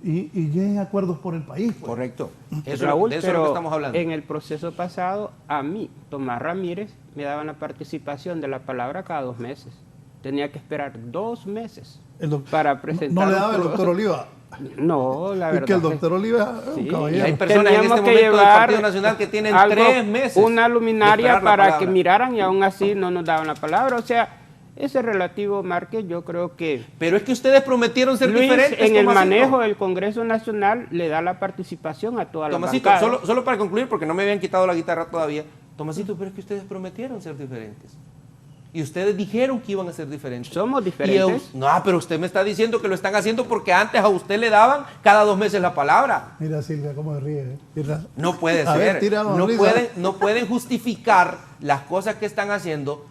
y lleguen acuerdos por el país. Pues. Correcto. Raúl, de eso es lo que estamos hablando. En el proceso pasado, a mí, Tomás Ramírez, me daban la participación de la palabra cada 2 meses. Tenía que esperar 2 meses para presentar. ¿No le daba el doctor Oliva? No, la verdad. Es que el doctor Oliva es un caballero. Y hay personas en este momento del Partido Nacional que tienen 3 meses. Una luminaria para que miraran y aún así no nos daban la palabra. O sea, ese relativo, Márquez, yo creo que... Pero es que ustedes prometieron ser diferentes. En el manejo del Congreso Nacional le da la participación a toda la bancada. Solo para concluir, porque no me habían quitado la guitarra todavía. Tomasito, pero es que ustedes prometieron ser diferentes. Y ustedes dijeron que iban a ser diferentes. Somos diferentes. No, pero usted me está diciendo que lo están haciendo porque antes a usted le daban cada 2 meses la palabra. Mira, Silvia, cómo se ríe. No puede ser. No pueden justificar las cosas que están haciendo,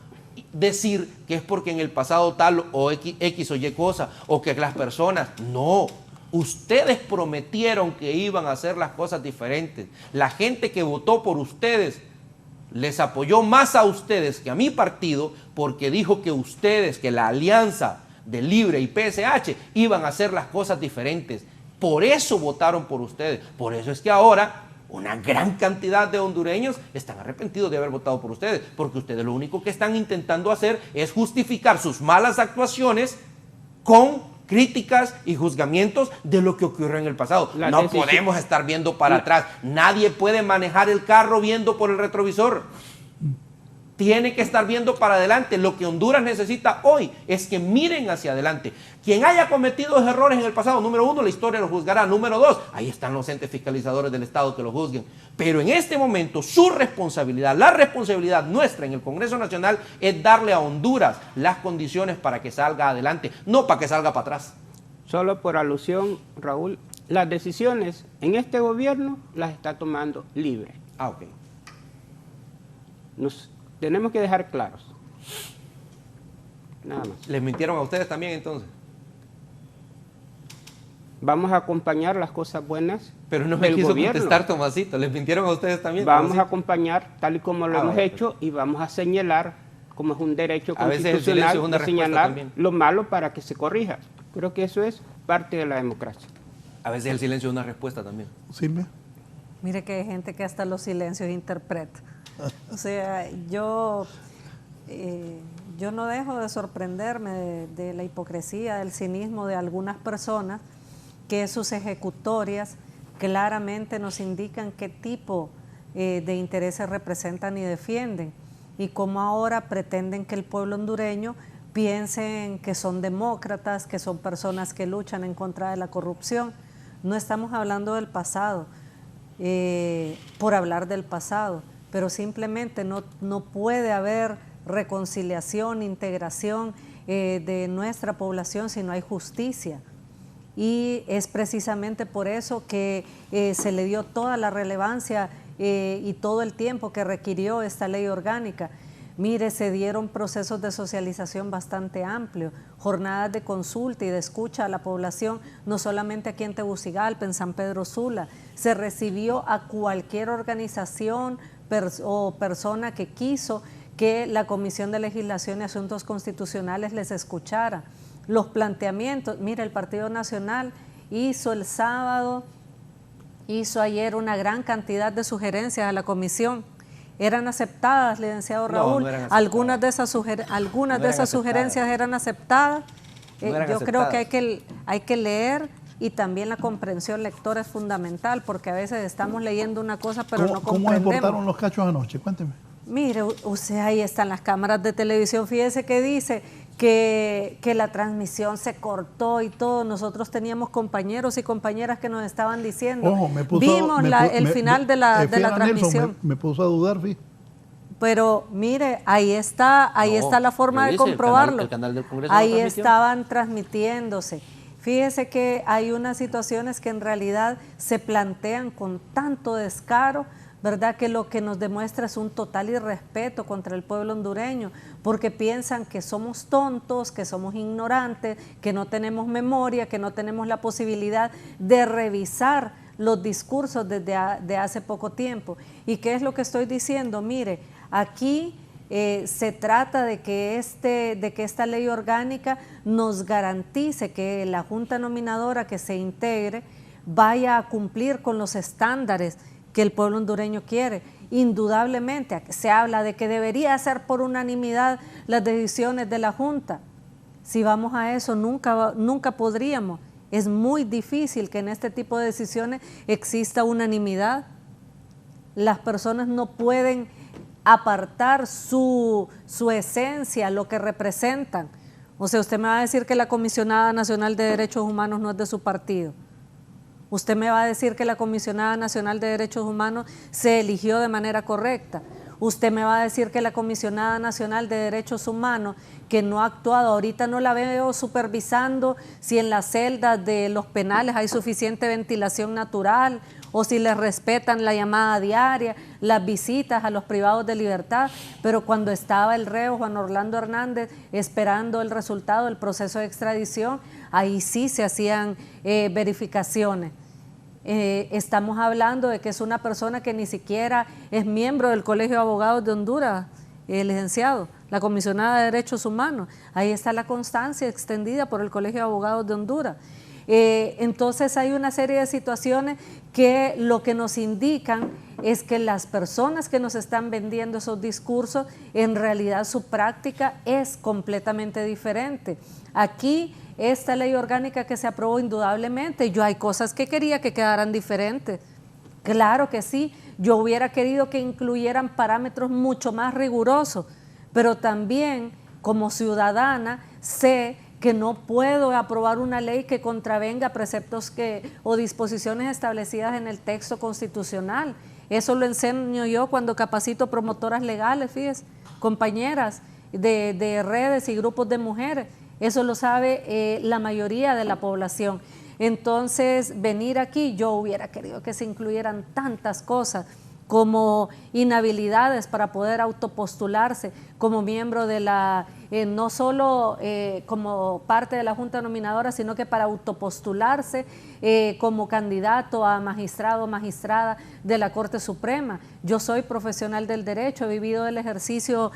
decir que es porque en el pasado tal o X o Y cosa, o que las personas... No. Ustedes prometieron que iban a hacer las cosas diferentes. La gente que votó por ustedes les apoyó más a ustedes que a mi partido porque dijo que ustedes, que la alianza de Libre y PSH iban a hacer las cosas diferentes. Por eso votaron por ustedes. Por eso es que ahora una gran cantidad de hondureños están arrepentidos de haber votado por ustedes, porque ustedes lo único que están intentando hacer es justificar sus malas actuaciones con críticas y juzgamientos de lo que ocurrió en el pasado. No podemos estar viendo para atrás. Nadie puede manejar el carro viendo por el retrovisor. Tiene que estar viendo para adelante. Lo que Honduras necesita hoy es que miren hacia adelante. Quien haya cometido errores en el pasado, número 1, la historia lo juzgará. Número 2, ahí están los entes fiscalizadores del Estado que lo juzguen. Pero en este momento su responsabilidad, la responsabilidad nuestra en el Congreso Nacional es darle a Honduras las condiciones para que salga adelante, no para que salga para atrás. Solo por alusión, Raúl, las decisiones en este gobierno las está tomando Libre. Ok. Tenemos que dejar claros. Nada más. ¿Les mintieron a ustedes también entonces? Vamos a acompañar las cosas buenas. Pero no me quiso contestar, Tomasito. ¿Les mintieron a ustedes también? Vamos a acompañar tal y como lo hemos hecho y vamos a señalar, como es un derecho constitucional, de señalar lo malo para que se corrija. Creo que eso es parte de la democracia. A veces el silencio es una respuesta también. Silvia. Mire que hay gente que hasta los silencios interpreta. O sea, yo no dejo de sorprenderme de la hipocresía, del cinismo de algunas personas que sus ejecutorias claramente nos indican qué tipo de intereses representan y defienden y cómo ahora pretenden que el pueblo hondureño piense que son demócratas, que son personas que luchan en contra de la corrupción. No estamos hablando del pasado por hablar del pasado, pero simplemente no puede haber reconciliación, integración de nuestra población si no hay justicia. Y es precisamente por eso que se le dio toda la relevancia y todo el tiempo que requirió esta ley orgánica. Mire, se dieron procesos de socialización bastante amplios, jornadas de consulta y de escucha a la población, no solamente aquí en Tegucigalpa, en San Pedro Sula. Se recibió a cualquier organización o persona que quiso que la Comisión de Legislación y Asuntos Constitucionales les escuchara. los planteamientos. Mira, el Partido Nacional hizo el sábado, hizo ayer una gran cantidad de sugerencias a la comisión. ¿Eran aceptadas, licenciado Raúl? No eran aceptadas. Algunas de esas sugerencias eran aceptadas. Yo creo que hay que leer, y también la comprensión lectora es fundamental, porque a veces estamos leyendo una cosa pero no comprendemos. ¿Cómo exportaron los cachos anoche? Cuénteme. Mire, usted, ahí están las cámaras de televisión, fíjese que dice que la transmisión se cortó y todo. Nosotros teníamos compañeros y compañeras que nos estaban diciendo, Ojo, vimos el final de la transmisión. Nelson, me puso a dudar, fíjate. Pero mire, ahí está la forma de comprobarlo. El canal del Congreso ahí estaban transmitiéndose. Fíjese que hay unas situaciones que en realidad se plantean con tanto descaro, ¿verdad? Que lo que nos demuestra es un total irrespeto contra el pueblo hondureño, porque piensan que somos tontos, que somos ignorantes, que no tenemos memoria, que no tenemos la posibilidad de revisar los discursos desde hace poco tiempo. ¿Y qué es lo que estoy diciendo? Mire, aquí se trata de que esta ley orgánica nos garantice que la Junta Nominadora que se integre vaya a cumplir con los estándares que el pueblo hondureño quiere. Indudablemente, se habla de que debería ser por unanimidad las decisiones de la Junta. Si vamos a eso, nunca podríamos. Es muy difícil que en este tipo de decisiones exista unanimidad. Las personas no pueden apartar su esencia, lo que representan. O sea, usted me va a decir que la Comisionada Nacional de Derechos Humanos no es de su partido. Usted me va a decir que la Comisionada Nacional de Derechos Humanos se eligió de manera correcta. Usted me va a decir que la Comisionada Nacional de Derechos Humanos, que no ha actuado, ahorita no la veo supervisando si en las celdas de los penales hay suficiente ventilación natural, o si les respetan la llamada diaria, las visitas a los privados de libertad, pero cuando estaba el reo Juan Orlando Hernández esperando el resultado del proceso de extradición, ahí sí se hacían verificaciones. Estamos hablando de que es una persona que ni siquiera es miembro del Colegio de Abogados de Honduras, licenciado, la Comisionada de Derechos Humanos. Ahí está la constancia extendida por el Colegio de Abogados de Honduras. Entonces hay una serie de situaciones que lo que nos indican es que las personas que nos están vendiendo esos discursos, en realidad su práctica es completamente diferente. Aquí, esta ley orgánica que se aprobó, indudablemente, yo hay cosas que quería que quedaran diferentes. Claro que sí, yo hubiera querido que incluyeran parámetros mucho más rigurosos, pero también como ciudadana sé que no puedo aprobar una ley que contravenga preceptos o disposiciones establecidas en el texto constitucional. Eso lo enseño yo cuando capacito promotoras legales, fíjense, compañeras de redes y grupos de mujeres. Eso lo sabe la mayoría de la población. Entonces, venir aquí, yo hubiera querido que se incluyeran tantas cosas como inhabilidades para poder autopostularse como miembro de la, no solo como parte de la Junta Nominadora, sino que para autopostularse como candidato a magistrado o magistrada de la Corte Suprema. Yo soy profesional del derecho, he vivido el ejercicio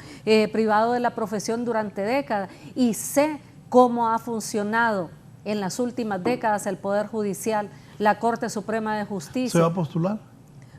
privado de la profesión durante décadas y sé cómo ha funcionado en las últimas décadas el Poder Judicial, la Corte Suprema de Justicia. ¿Se va a postular?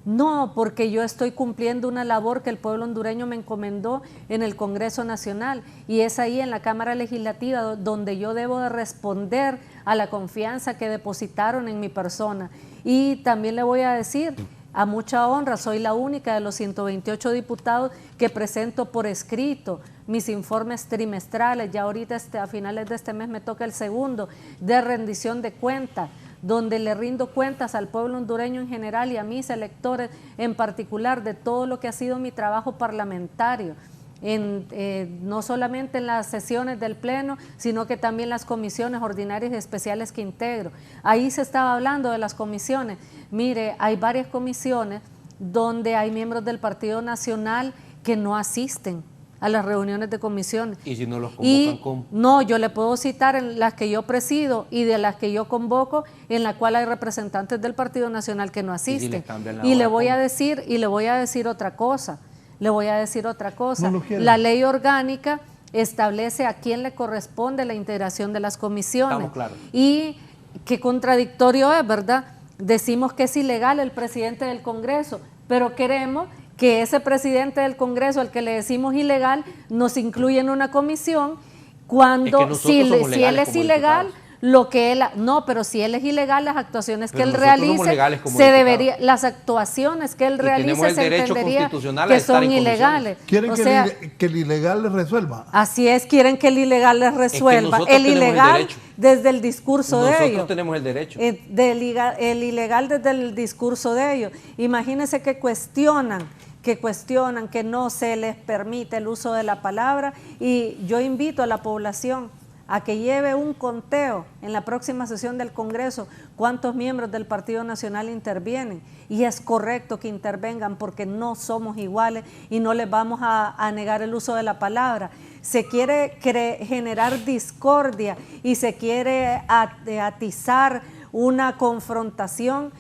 No, porque yo estoy cumpliendo una labor que el pueblo hondureño me encomendó en el Congreso Nacional y es ahí en la Cámara Legislativa donde yo debo de responder a la confianza que depositaron en mi persona. Y también le voy a decir, a mucha honra, soy la única de los 128 diputados que presento por escrito mis informes trimestrales. Ya ahorita a finales de este mes me toca el segundo de rendición de cuentas, donde le rindo cuentas al pueblo hondureño en general y a mis electores en particular de todo lo que ha sido mi trabajo parlamentario, no solamente en las sesiones del Pleno, sino que también las comisiones ordinarias y especiales que integro. Ahí se estaba hablando de las comisiones. Mire, hay varias comisiones donde hay miembros del Partido Nacional que no asisten a las reuniones de comisiones. ¿Y si no los convocan, cómo? No, yo le puedo citar en las que yo presido y de las que yo convoco, en la cual hay representantes del Partido Nacional que no asisten. Y le voy a decir otra cosa. La ley orgánica establece a quién le corresponde la integración de las comisiones. Estamos claros. Y qué contradictorio es, ¿verdad? Decimos que es ilegal el presidente del Congreso, pero queremos que ese presidente del Congreso, al que le decimos ilegal, nos incluya en una comisión cuando, si él es ilegal, lo que él, no, pero si él es ilegal, las actuaciones que él realice, las actuaciones que él realice se entendería que son ilegales. ¿Quieren que el ilegal les resuelva? Así es, quieren que el ilegal les resuelva. El ilegal desde el discurso de ellos. Nosotros tenemos el derecho. El ilegal desde el discurso de ellos. Imagínense que cuestionan que no se les permite el uso de la palabra, y yo invito a la población a que lleve un conteo en la próxima sesión del Congreso cuántos miembros del Partido Nacional intervienen, y es correcto que intervengan porque no somos iguales y no les vamos a negar el uso de la palabra. Se quiere generar discordia y se quiere atizar una confrontación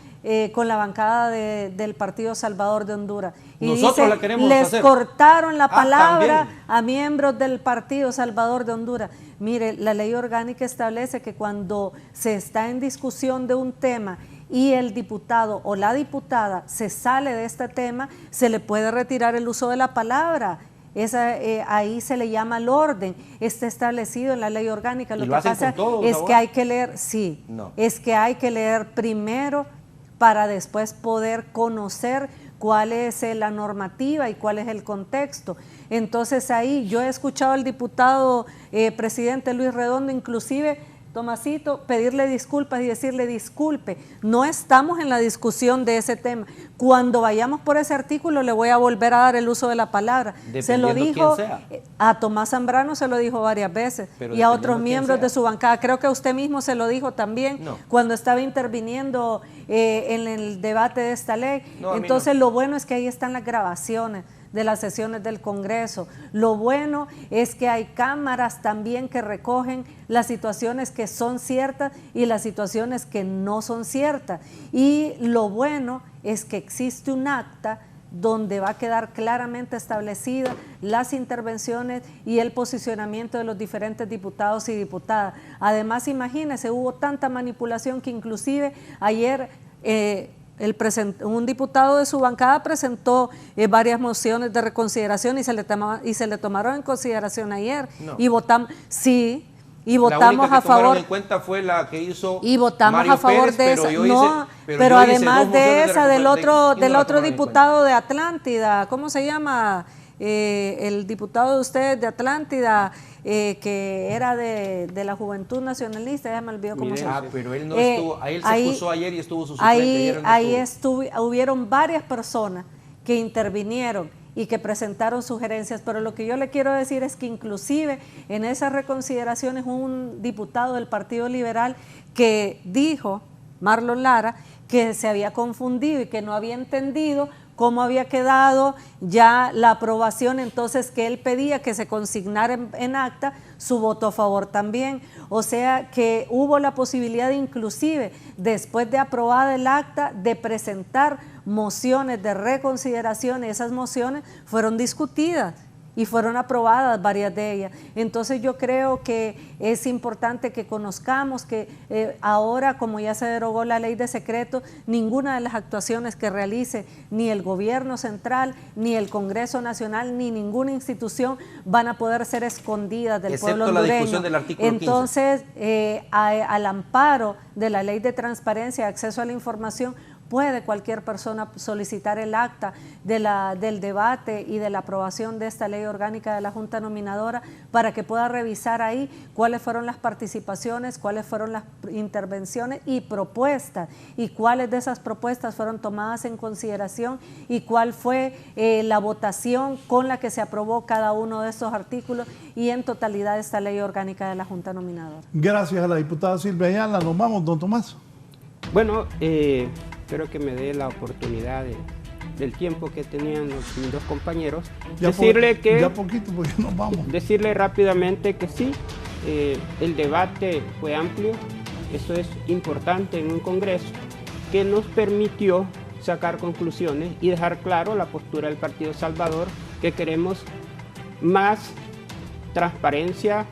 con la bancada del Partido Salvador de Honduras. Y nosotros dice, la queremos les hacer. cortaron la palabra también a miembros del Partido Salvador de Honduras. Mire, la ley orgánica establece que cuando se está en discusión de un tema y el diputado o la diputada se sale de este tema, se le puede retirar el uso de la palabra. Ahí se le llama el orden, está establecido en la ley orgánica. Lo que pasa es que hay que leer, es que hay que leer primero para después poder conocer cuál es la normativa y cuál es el contexto. Entonces ahí yo he escuchado al diputado presidente Luis Redondo, inclusive, Tomasito, pedirle disculpas y decirle: disculpe, no estamos en la discusión de ese tema. Cuando vayamos por ese artículo le voy a volver a dar el uso de la palabra. Se lo dijo a Tomás Zambrano, se lo dijo varias veces, y a otros miembros de su bancada. Creo que usted mismo se lo dijo también cuando estaba interviniendo en el debate de esta ley. Entonces lo bueno es que ahí están las grabaciones de las sesiones del Congreso. Lo bueno es que hay cámaras también que recogen las situaciones que son ciertas y las situaciones que no son ciertas. Y lo bueno es que existe un acta donde va a quedar claramente establecida las intervenciones y el posicionamiento de los diferentes diputados y diputadas. Además, imagínense, hubo tanta manipulación que inclusive ayer un diputado de su bancada presentó varias mociones de reconsideración y se le tomaron en consideración ayer. Y votamos, y votamos a favor. En cuenta fue la que hizo y votamos Mario a favor Pérez, de esa. Pero además de esa, del otro diputado de Atlántida, ¿cómo se llama? El diputado de ustedes de Atlántida, que era de la Juventud Nacionalista, ya me olvidó cómo se llama. Pero él no estuvo, ahí él se puso ayer y estuvo su suplente. Ahí hubieron varias personas que intervinieron y que presentaron sugerencias, pero lo que yo le quiero decir es que inclusive en esas reconsideraciones un diputado del Partido Liberal que dijo, Marlon Lara, que se había confundido y que no había entendido cómo había quedado ya la aprobación, entonces que él pedía que se consignara en acta su voto a favor también. O sea que hubo la posibilidad de, inclusive después de aprobada el acta, de presentar mociones de reconsideración, y esas mociones fueron discutidas y fueron aprobadas varias de ellas. Entonces yo creo que es importante que conozcamos que ahora, como ya se derogó la ley de secreto, ninguna de las actuaciones que realice ni el gobierno central, ni el Congreso Nacional, ni ninguna institución van a poder ser escondidas del pueblo hondureño. La discusión del artículo 15. Entonces, al amparo de la ley de transparencia y acceso a la información, puede cualquier persona solicitar el acta del debate y de la aprobación de esta ley orgánica de la Junta Nominadora para que pueda revisar ahí cuáles fueron las participaciones, cuáles fueron las intervenciones y propuestas, y cuáles de esas propuestas fueron tomadas en consideración y cuál fue la votación con la que se aprobó cada uno de estos artículos y en totalidad esta ley orgánica de la Junta Nominadora. Gracias a la diputada Silvia Ayala. Nos vamos, don Tomás. Bueno, espero que me dé la oportunidad del tiempo que tenían mis dos compañeros. Ya poquito, porque nos vamos. Decirle rápidamente que sí, el debate fue amplio, eso es importante en un Congreso, que nos permitió sacar conclusiones y dejar claro la postura del Partido Salvador, que queremos más transparencia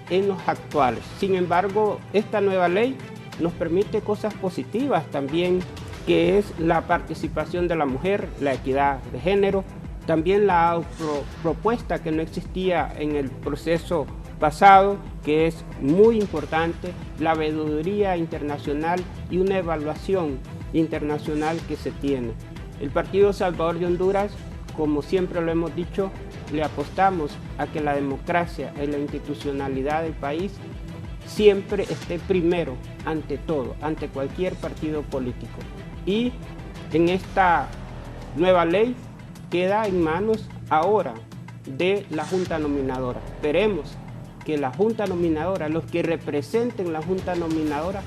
en los actuales. Sin embargo, esta nueva ley nos permite cosas positivas también, que es la participación de la mujer, la equidad de género, también la autopropuesta que no existía en el proceso pasado, que es muy importante, la veeduría internacional y una evaluación internacional que se tiene. El Partido Salvador de Honduras, como siempre lo hemos dicho, le apostamos a que la democracia y la institucionalidad del país siempre esté primero ante todo, ante cualquier partido político. Y en esta nueva ley queda en manos ahora de la Junta Nominadora. Esperemos que la Junta Nominadora, los que representen la Junta Nominadora,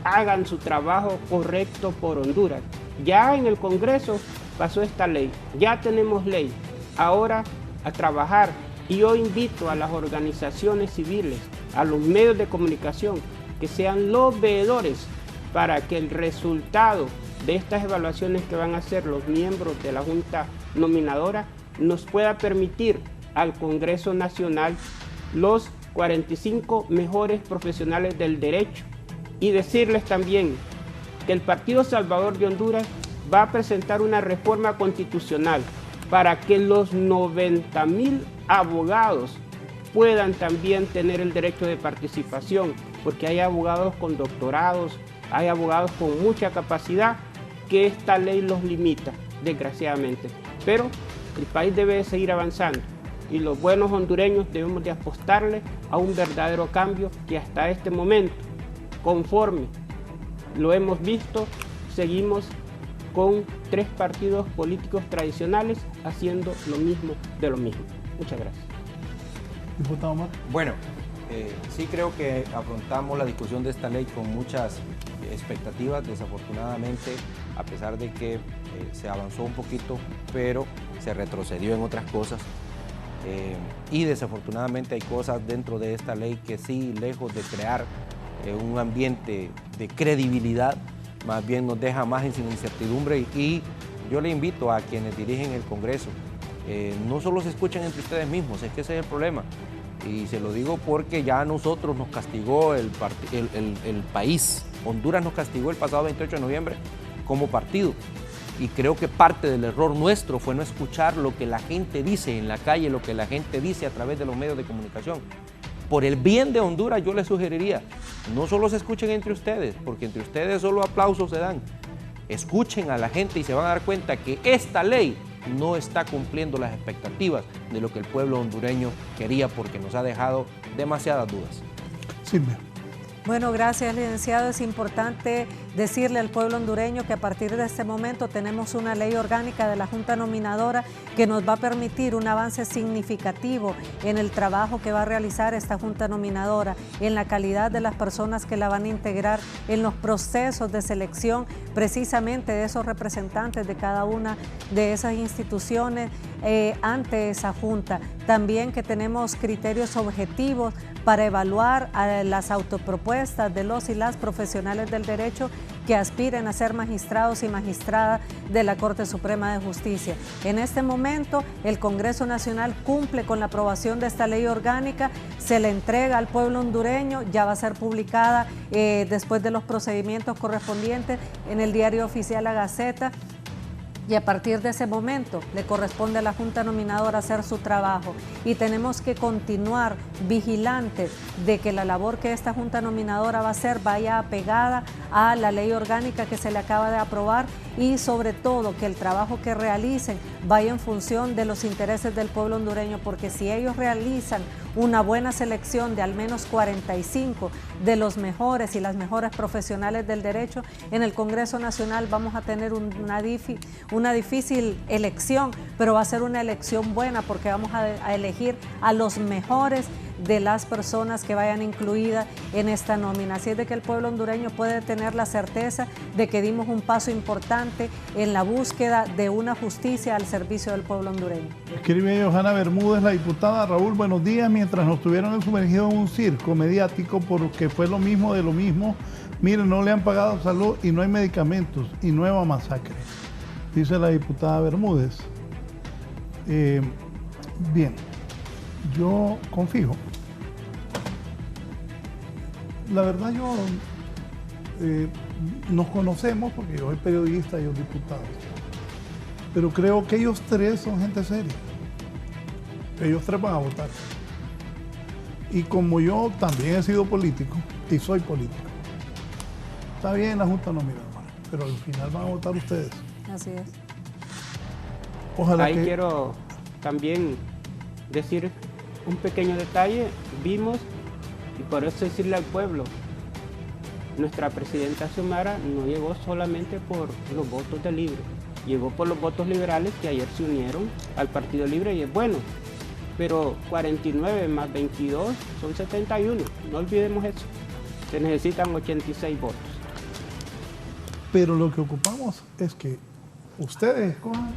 hagan su trabajo correcto por Honduras. Ya en el Congreso pasó esta ley, ya tenemos ley, ahora a trabajar. Y yo invito a las organizaciones civiles, a los medios de comunicación, que sean los veedores para que el resultado de estas evaluaciones que van a hacer los miembros de la Junta Nominadora nos pueda permitir al Congreso Nacional los 45 mejores profesionales del derecho, y decirles también que el Partido Salvador de Honduras va a presentar una reforma constitucional para que los 90,000 abogados puedan también tener el derecho de participación, porque hay abogados con doctorados, hay abogados con mucha capacidad que esta ley los limita, desgraciadamente. Pero el país debe de seguir avanzando y los buenos hondureños debemos de apostarle a un verdadero cambio que hasta este momento, conforme lo hemos visto, seguimos con 3 partidos políticos tradicionales haciendo lo mismo de lo mismo. Muchas gracias. Diputado Omar. Bueno, sí creo que afrontamos la discusión de esta ley con muchas expectativas. Desafortunadamente, a pesar de que se avanzó un poquito, pero se retrocedió en otras cosas. Y desafortunadamente hay cosas dentro de esta ley que sí, lejos de crear un ambiente de credibilidad, más bien nos deja más en incertidumbre. Y yo le invito a quienes dirigen el Congreso, no solo se escuchan entre ustedes mismos, es que ese es el problema. Y se lo digo porque ya a nosotros nos castigó el país. Honduras nos castigó el pasado 28 de noviembre como partido. Y creo que parte del error nuestro fue no escuchar lo que la gente dice en la calle, lo que la gente dice a través de los medios de comunicación. Por el bien de Honduras, yo les sugeriría, no solo se escuchen entre ustedes, porque entre ustedes solo aplausos se dan. Escuchen a la gente y se van a dar cuenta que esta ley no está cumpliendo las expectativas de lo que el pueblo hondureño quería, porque nos ha dejado demasiadas dudas. Silvia. Bueno, gracias, licenciado. Es importante decirle al pueblo hondureño que a partir de este momento tenemos una ley orgánica de la Junta Nominadora que nos va a permitir un avance significativo en el trabajo que va a realizar esta Junta Nominadora, en la calidad de las personas que la van a integrar, en los procesos de selección precisamente de esos representantes de cada una de esas instituciones ante esa Junta. También que tenemos criterios objetivos para evaluar a las autopropuestas de los y las profesionales del derecho que aspiren a ser magistrados y magistradas de la Corte Suprema de Justicia. En este momento, el Congreso Nacional cumple con la aprobación de esta ley orgánica, se le entrega al pueblo hondureño, ya va a ser publicada después de los procedimientos correspondientes en el Diario Oficial La Gaceta. Y a partir de ese momento le corresponde a la Junta Nominadora hacer su trabajo y tenemos que continuar vigilantes de que la labor que esta Junta Nominadora va a hacer vaya apegada a la ley orgánica que se le acaba de aprobar y sobre todo que el trabajo que realicen vaya en función de los intereses del pueblo hondureño, porque si ellos realizan una buena selección de al menos 45 de los mejores y las mejores profesionales del derecho, en el Congreso Nacional vamos a tener una difícil elección, pero va a ser una elección buena porque vamos a elegir a los mejores de las personas que vayan incluidas en esta nómina. Así es de que el pueblo hondureño puede tener la certeza de que dimos un paso importante en la búsqueda de una justicia al servicio del pueblo hondureño. Escribe Johanna Bermúdez, la diputada. Raúl, buenos días. Mientras nos tuvieron sumergidos en un circo mediático porque fue lo mismo de lo mismo, miren, no le han pagado salud y no hay medicamentos y nueva masacre, dice la diputada Bermúdez. Bien. Yo confío. La verdad nos conocemos porque yo soy periodista y ellos diputados. Pero creo que ellos tres son gente seria. Ellos tres van a votar. Y como yo también he sido político y soy político, está bien la Junta Nominadora, pero al final van a votar ustedes. Así es. Ojalá Ahí que... quiero también decir un pequeño detalle. Vimos, y por eso decirle al pueblo, nuestra presidenta Xiomara no llegó solamente por los votos de Libre, llegó por los votos liberales que ayer se unieron al Partido Libre y es bueno. Pero 49 más 22 son 71, no olvidemos eso. Se necesitan 86 votos. Pero lo que ocupamos es que ustedes escojan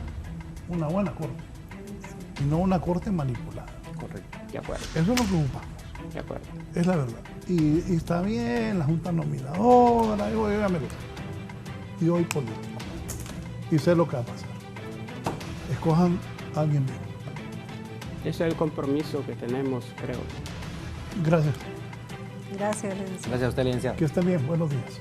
una buena corte y no una corte manipulada. Correcto, de acuerdo. Eso es lo que ocupamos. De acuerdo. Es la verdad. Y está bien la Junta Nominadora, yo me gusta. Yo soy político y sé lo que va a pasar. Escojan a alguien bien. Ese es el compromiso que tenemos, creo. Gracias. Gracias, licenciado. Gracias a usted, licenciado. Que estén bien. Buenos días.